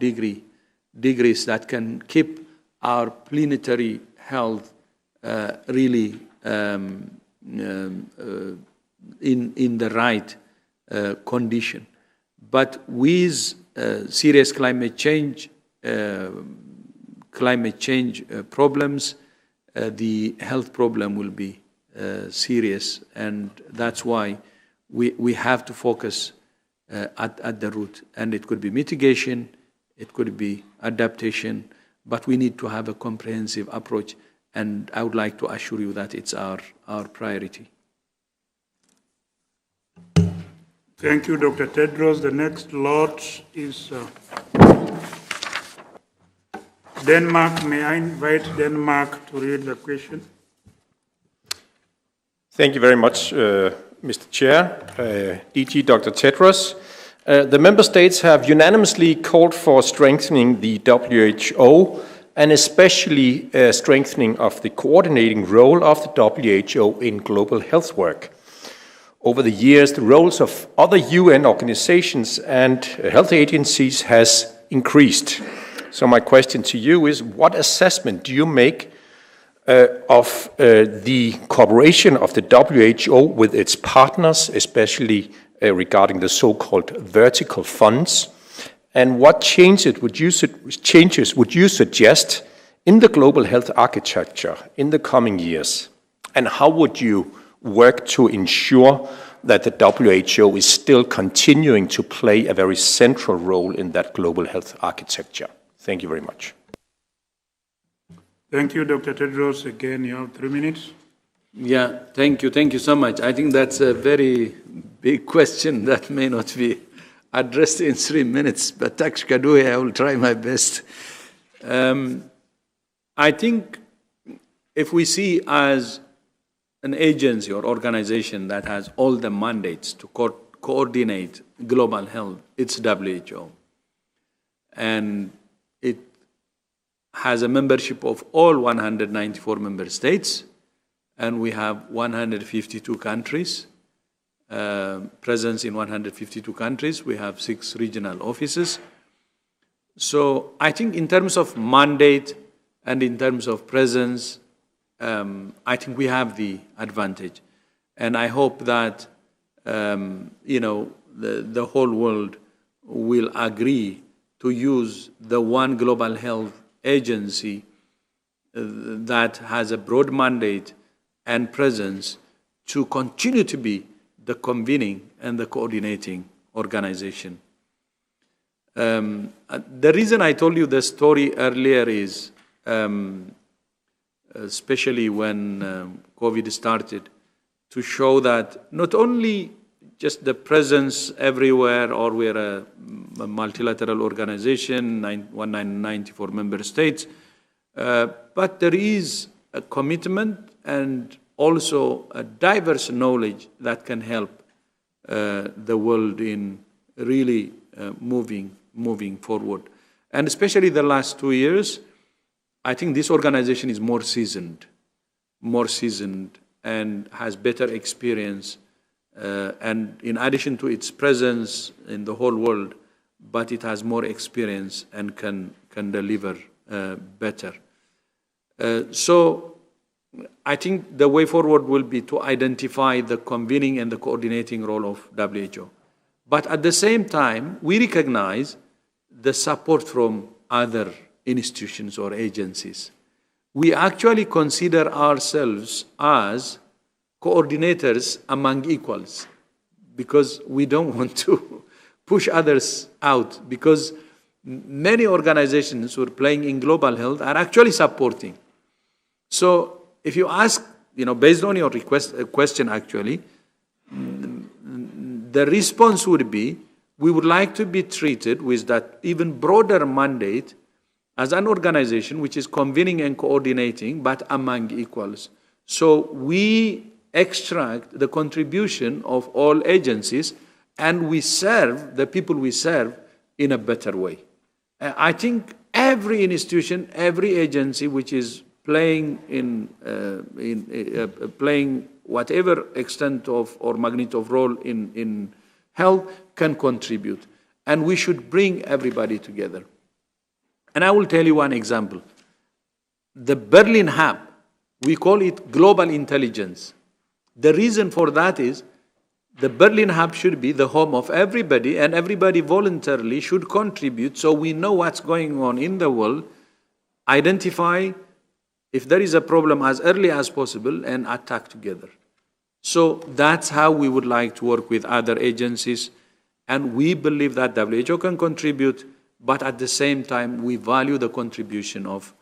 degrees that can keep our planetary health really in the right condition. But with serious climate change problems, the health problem will be serious, and that's why we have to focus at the root. And it could be mitigation, it could be adaptation, but we need to have a comprehensive approach, and I would like to assure you that it's our priority. Thank you, Dr. Tedros. The next lot is Denmark. May I invite Denmark to read the question? Thank you very much, Mr. Chair. DG Dr. Tedros. The member states have unanimously called for strengthening the WHO, and especially strengthening of the coordinating role of the WHO in global health work. Over the years, the roles of other UN organizations and health agencies has increased. So my question to you is, what assessment do you make of the cooperation of the WHO with its partners, especially regarding the so-called vertical funds? And what changes would you suggest in the global health architecture in the coming years? And how would you work to ensure that the WHO is still continuing to play a very central role in that global health architecture? Thank you very much. Thank you, Dr. Tedros. Again, you have 3 minutes. Yeah, thank you so much. I think that's a very big question that may not be addressed in 3 minutes, but Takshkadui, I will try my best. I think if we see as an agency or organization that has all the mandates to coordinate global health, it's WHO. And it has a membership of all 194 member states, and we have 152 countries, presence in 152 countries. We have 6 regional offices. So I think in terms of mandate and in terms of presence, I think we have the advantage. And I hope that, the whole world will agree to use the one global health agency that has a broad mandate and presence to continue to be the convening and the coordinating organization. The reason I told you the story earlier is, especially when COVID started, to show that not only just the presence everywhere, or we're a multilateral organization, 194 member states, but there is a commitment and also a diverse knowledge that can help the world in really moving forward. And especially the last 2 years, I think this organization is more seasoned and has better experience, and in addition to its presence in the whole world, but it has more experience and can deliver better. So I think the way forward will be to identify the convening and the coordinating role of WHO. But at the same time, we recognize the support from other institutions or agencies. We actually consider ourselves as coordinators among equals, because we don't want to push others out, because many organizations who are playing in global health are actually supporting. So if you ask, based on your question actually, the response would be, we would like to be treated with that even broader mandate as an organization which is convening and coordinating, but among equals. So we extract the contribution of all agencies, and we serve the people we serve in a better way. I think every institution, every agency which is playing playing whatever extent of or magnitude of role in health can contribute, and we should bring everybody together. And I will tell you one example. The Berlin Hub, we call it global intelligence. The reason for that is the Berlin Hub should be the home of everybody, and everybody voluntarily should contribute so we know what's going on in the world, identify if there is a problem as early as possible, and attack together. So that's how we would like to work with other agencies, and we believe that WHO can contribute, but at the same time we value the contribution of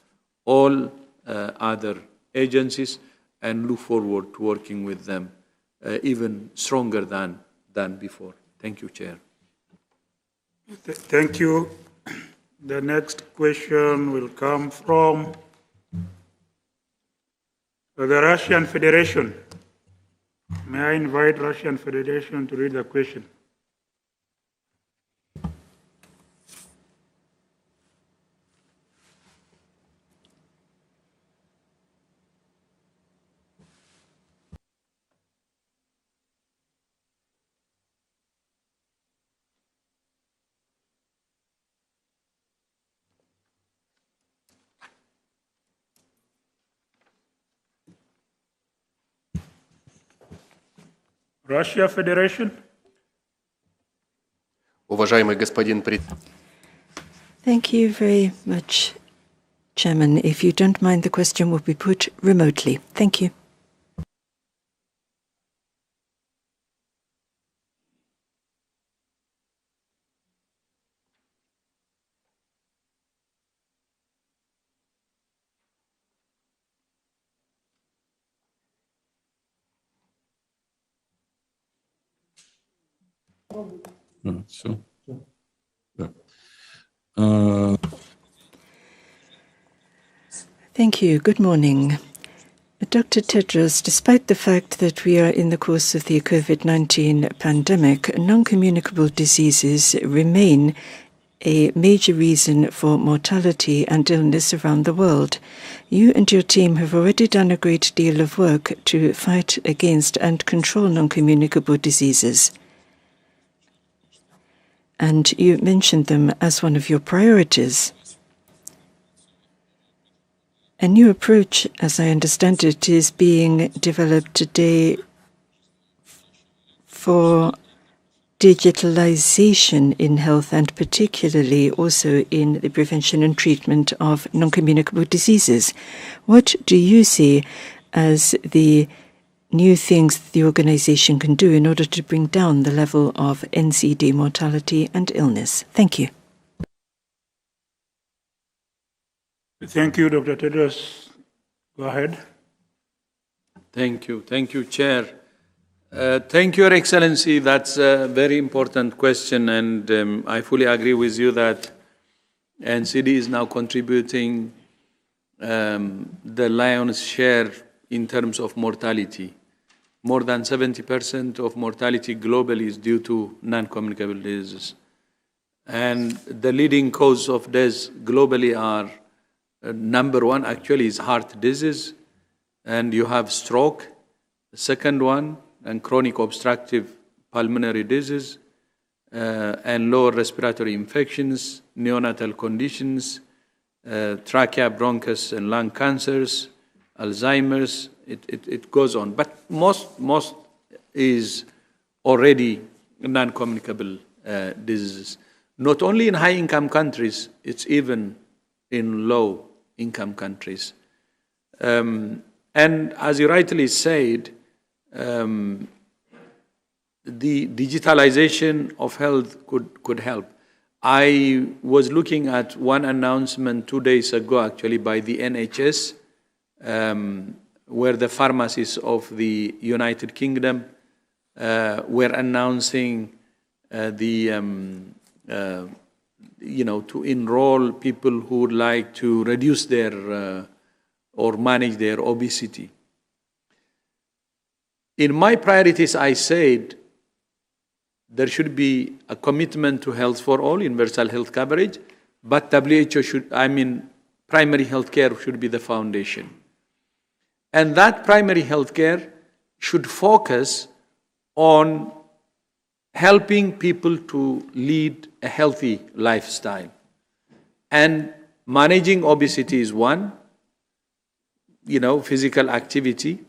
all other agencies and look forward to working with them even stronger than before. Thank you, Chair. Thank you. The next question will come from the Russian Federation. May I invite Russian Federation to read the question? Russia Federation. Уважаемый господин Thank you very much, Chairman. If you don't mind, the question will be put remotely. Thank you. Все. Да. Thank you. Good morning. Dr. Tedros, despite the fact that we are in the course of the COVID-19 pandemic, non-communicable diseases remain a major reason for mortality and illness around the world. You and your team have already done a great deal of work to fight against and control non-communicable diseases. And you mentioned them as one of your priorities. A new approach, as I understand it, is being developed today for digitalization in health, and particularly also in the prevention and treatment of non-communicable diseases. What do you see as the new things the organization can do in order to bring down the level of NCD mortality and illness? Thank you. Thank you, Dr. Tedros. Go ahead. Thank you. Thank you, Chair. Thank you, Your Excellency. That's a very important question, and I fully agree with you that NCD is now contributing the lion's share in terms of mortality. More than 70% of mortality globally is due to non-communicable diseases. And the leading cause of death globally are, number one actually is heart disease, and you have stroke, the second one, and chronic obstructive pulmonary disease, and lower respiratory infections, neonatal conditions, trachea, bronchus, and lung cancers, Alzheimer's, it goes on. But most is already non-communicable diseases. Not only in high-income countries, it's even in low-income countries. And as you rightly said, the digitalization of health could help. I was looking at one announcement 2 days ago, actually, by the NHS, where the pharmacists of the United Kingdom were announcing to enroll people who would like to reduce their or manage their obesity. In my priorities, I said there should be a commitment to health for all, universal health coverage, but WHO primary health care should be the foundation. And that primary health care should focus on helping people to lead a healthy lifestyle. And managing obesity is one, physical activity,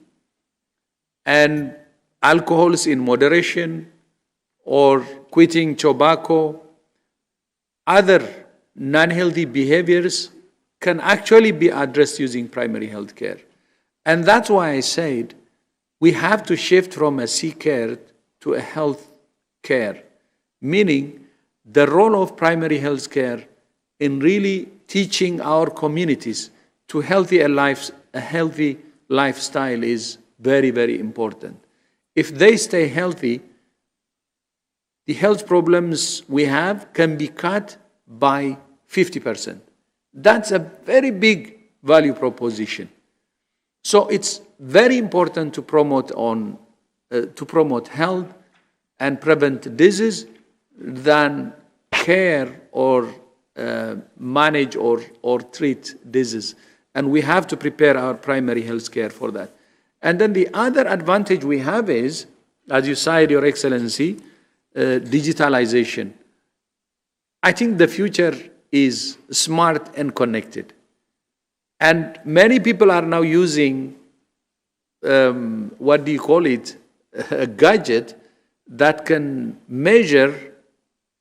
and alcohols in moderation, or quitting tobacco. Other non-healthy behaviors can actually be addressed using primary health care. And that's why I said we have to shift from a sick care to a health care, meaning the role of primary health care in really teaching our communities to a healthy lifestyle is very, very important. If they stay healthy, the health problems we have can be cut by 50%. That's a very big value proposition. So it's very important to promote health and prevent disease than care or manage or treat disease. And we have to prepare our primary health care for that. And then the other advantage we have is, as you said, Your Excellency, digitalization. I think the future is smart and connected. And many people are now using, a gadget that can measure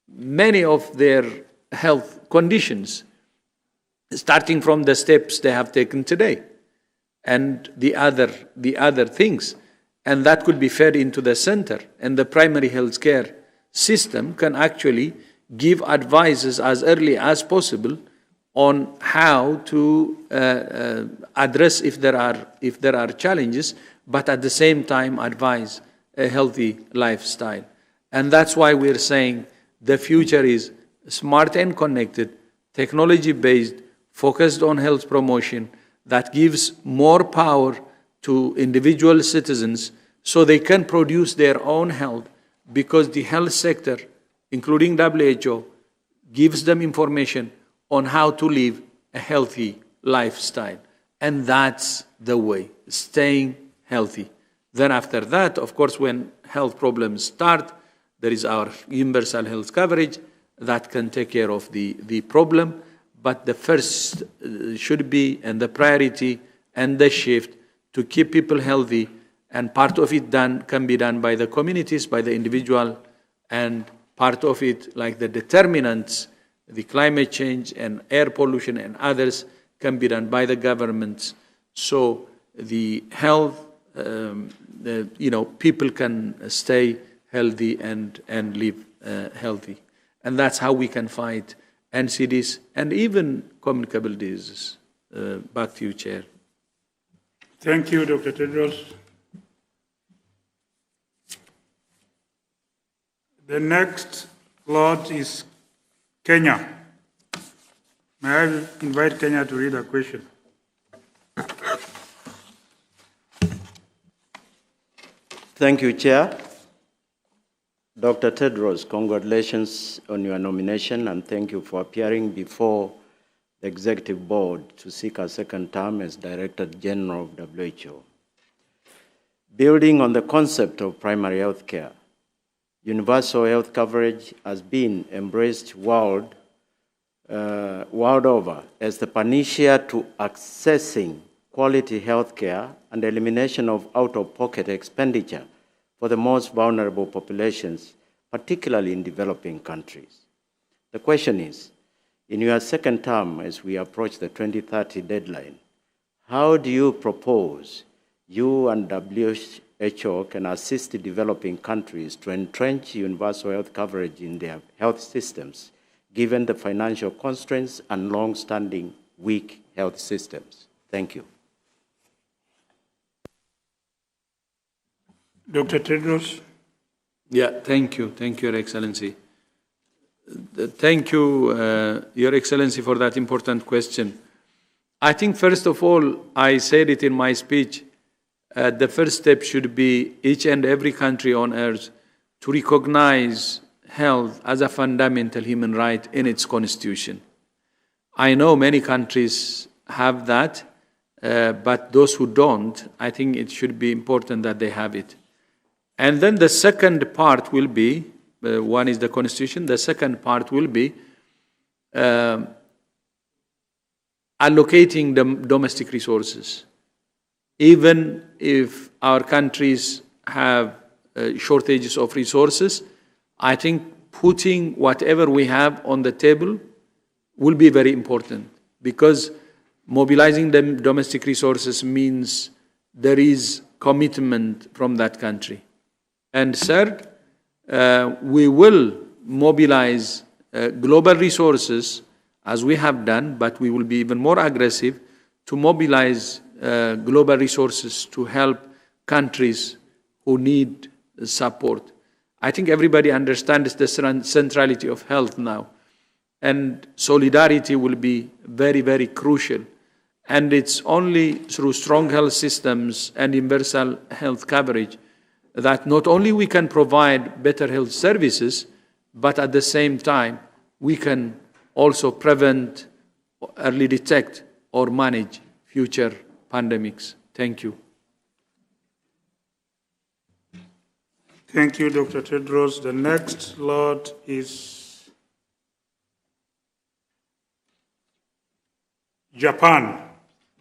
many of their health conditions, starting from the steps they have taken today and the other things. And that could be fed into the center. And the primary health care system can actually give advices as early as possible on how to address if there are challenges, but at the same time advise a healthy lifestyle. And that's why we're saying the future is smart and connected, technology-based, focused on health promotion, that gives more power to individual citizens so they can produce their own health, because the health sector, including WHO, gives them information on how to live a healthy lifestyle. And that's the way, staying healthy. Then after that, of course, when health problems start, there is our universal health coverage that can take care of the problem. But the first should be, and the priority and the shift, to keep people healthy. And part of it can be done by the communities, by the individual, and part of it, like the determinants, the climate change and air pollution and others, can be done by the governments. So the health, people can stay healthy and live healthy. And that's how we can fight NCDs and even communicable diseases. Back to you, Chair. Thank you, Dr. Tedros. The next lot is Kenya. May I invite Kenya to read a question? Thank you, Chair. Dr. Tedros, congratulations on your nomination, and thank you for appearing before the Executive Board to seek a second term as Director General of WHO. Building on the concept of primary health care, universal health coverage has been embraced world over as the panacea to accessing quality health care and elimination of out-of-pocket expenditure for the most vulnerable populations, particularly in developing countries. The question is, in your second term, as we approach the 2030 deadline, how do you propose you and WHO can assist developing countries to entrench universal health coverage in their health systems, given the financial constraints and long-standing weak health systems? Thank you. Dr. Tedros. Yeah, thank you. Thank you, Your Excellency. Thank you, Your Excellency, for that important question. I think, first of all, I said it in my speech, the first step should be each and every country on earth to recognize health as a fundamental human right in its constitution. I know many countries have that, but those who don't, I think it should be important that they have it. And then the second part will be, one is the constitution, the second part will be allocating the domestic resources. Even if our countries have shortages of resources, I think putting whatever we have on the table will be very important, because mobilizing the domestic resources means there is commitment from that country. And third, we will mobilize global resources as we have done, but we will be even more aggressive to mobilize global resources to help countries who need support. I think everybody understands the centrality of health now, and solidarity will be very, very crucial. And it's only through strong health systems and universal health coverage that not only we can provide better health services, but at the same time, we can also prevent, early detect, or manage future pandemics. Thank you. Thank you, Dr. Tedros. The next lot is Japan.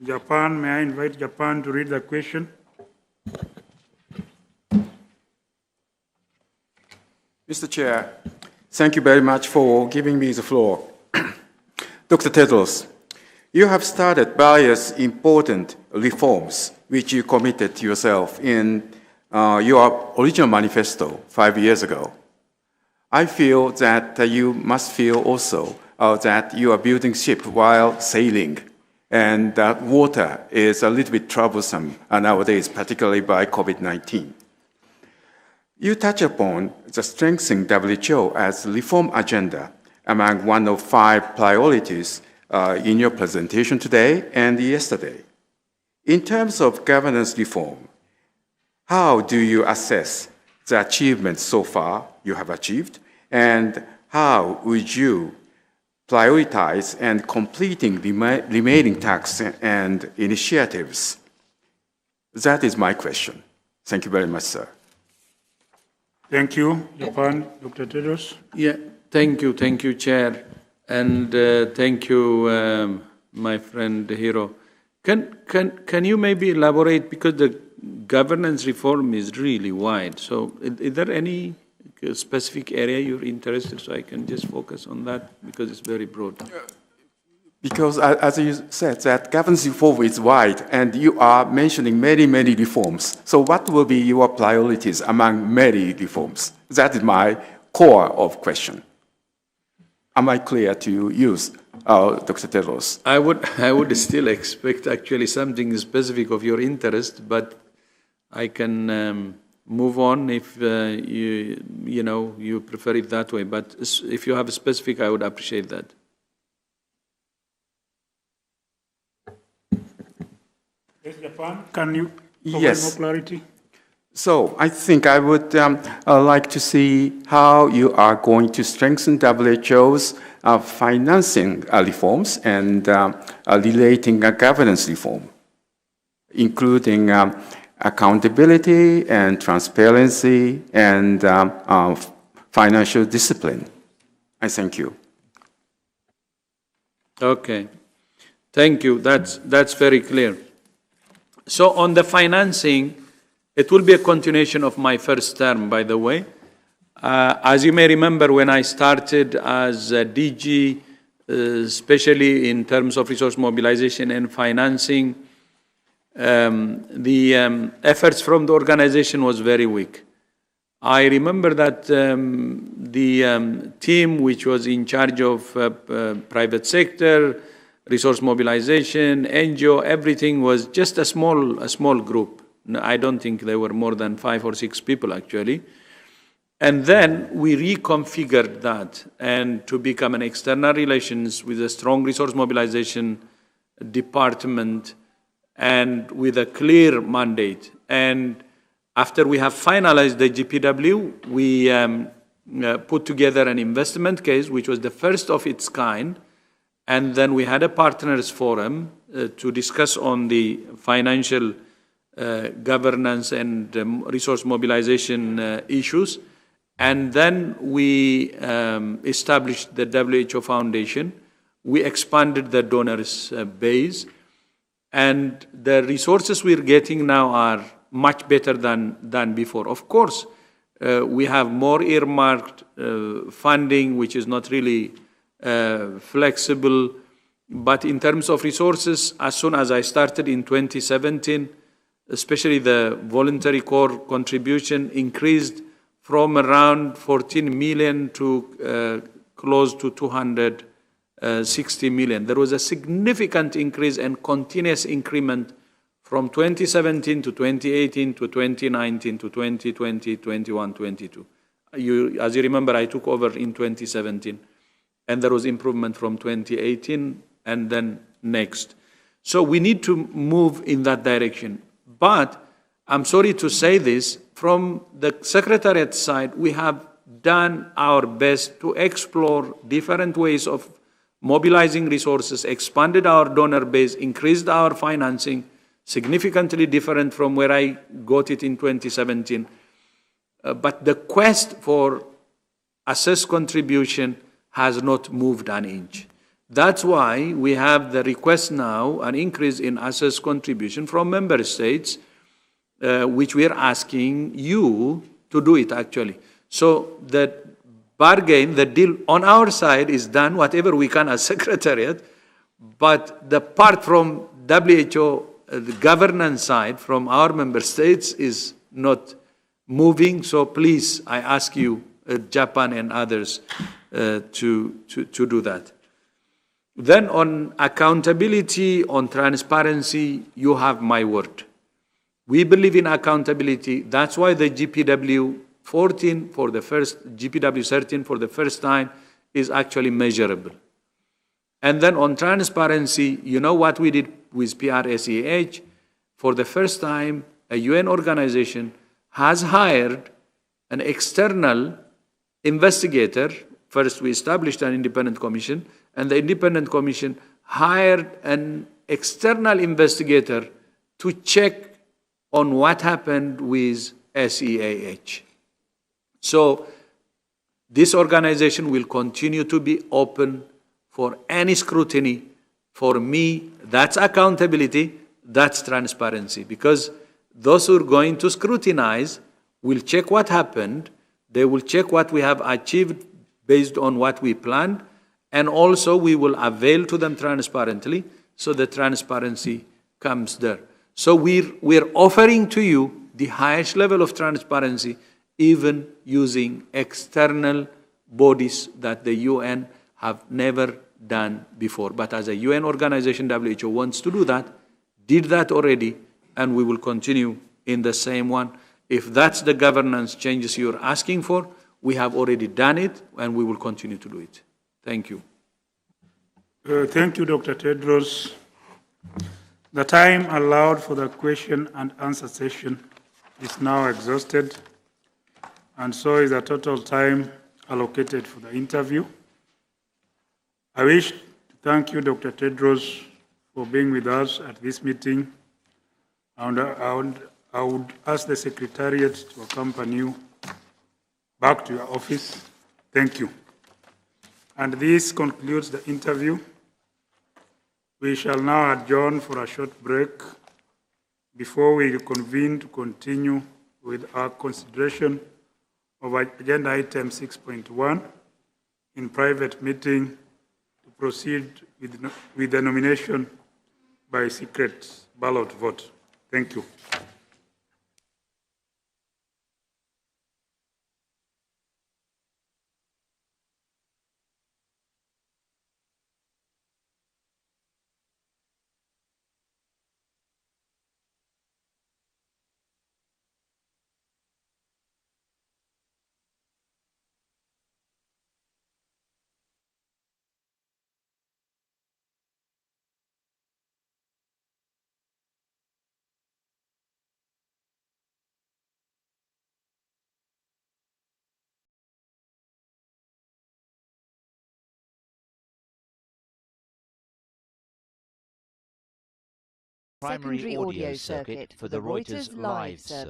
Japan, may I invite Japan to read the question? Mr. Chair, thank you very much for giving me the floor. Dr. Tedros, you have started various important reforms which you committed yourself in your original manifesto 5 years ago. I feel that you must feel also that you are building ship while sailing, and that water is a little bit troublesome nowadays, particularly by COVID-19. You touch upon the strengthening WHO as reform agenda among one of 5 priorities in your presentation today and yesterday. In terms of governance reform, how do you assess the achievements so far you have achieved, and how would you prioritize and completing the remaining tasks and initiatives? That is my question. Thank you very much, sir. Thank you, Japan, Dr. Tedros. Yeah, thank you, Chair, and thank you, my friend Hiro. Can you maybe elaborate, because the governance reform is really wide. So, is there any specific area you're interested, so I can just focus on that because it's very broad? Because, as you said, that governance reform is wide, and you are mentioning many, many reforms. So what will be your priorities among many reforms? That is my core of question. Am I clear to use, Dr. Tedros? I would still expect actually something specific of your interest, but I can move on if you prefer it that way. But if you have a specific, I would appreciate that. Yes, Japan, can you provide more clarity? So I think I would like to see how you are going to strengthen WHO's financing reforms and relating governance reform, including accountability and transparency and financial discipline. I thank you. Okay, thank you. That's very clear. So on the financing, it will be a continuation of my first term, by the way. As you may remember, when I started as a DG, especially in terms of resource mobilization and financing, the efforts from the organization was very weak. I remember that the team which was in charge of private sector, resource mobilization, NGO, everything was just a small group. I don't think there were more than 5 or 6 people actually. And then we reconfigured that and to become an external relations with a strong resource mobilization department and with a clear mandate. And after we have finalized the GPW, we put together an investment case, which was the first of its kind. And then we had a partners forum to discuss on the financial governance and resource mobilization issues. And then we established the WHO Foundation. We expanded the donors base. And the resources we're getting now are much better than before. Of course, we have more earmarked funding, which is not really flexible. But in terms of resources, as soon as I started in 2017, especially the voluntary core contribution increased from around 14 million to close to 260 million. There was a significant increase and continuous increment from 2017 to 2018 to 2019 to 2020, 21, 22. As you remember, I took over in 2017. And there was improvement from 2018 and then next. So we need to move in that direction. But I'm sorry to say this, from the Secretariat side, we have done our best to explore different ways of mobilizing resources, expanded our donor base, increased our financing, significantly different from where I got it in 2017. But the quest for assessed contribution has not moved an inch. That's why we have the request now, an increase in assessed contribution from member states, which we are asking you to do it actually. So the bargain, the deal on our side is done, whatever we can as Secretariat, but the part from WHO, the governance side, from our member states is not moving. So please, I ask you, Japan and others, to do that. Then on accountability, on transparency, you have my word. We believe in accountability. That's why the GPW 14 for the first, GPW 13 for the first time is actually measurable. And then on transparency, you know what we did with PRSEH? for the first time, a UN organization has hired an external investigator. First, we established an independent commission, and the independent commission hired an external investigator to check on what happened with SEAH. So this organization will continue to be open for any scrutiny. For me, that's accountability, that's transparency, because those who are going to scrutinize will check what happened, they will check what we have achieved based on what we planned, and also we will avail to them transparently, so the transparency comes there. So we're offering to you the highest level of transparency, even using external bodies that the UN have never done before. But as a UN organization, WHO wants to do that, did that already, and we will continue in the same one. If that's the governance changes you're asking for, we have already done it, and we will continue to do it. Thank you. Thank you, Dr. Tedros. The time allowed for the question and answer session is now exhausted, and so is the total time allocated for the interview. I wish to thank you, Dr. Tedros, for being with us at this meeting, and I would ask the Secretariat to accompany you back to your office. Thank you. And this concludes the interview. We shall now adjourn for a short break before we convene to continue with our consideration of Agenda Item 6.1 in private meeting to proceed with the nomination by secret ballot vote. Thank you. Primary audio circuit for the Reuters live service.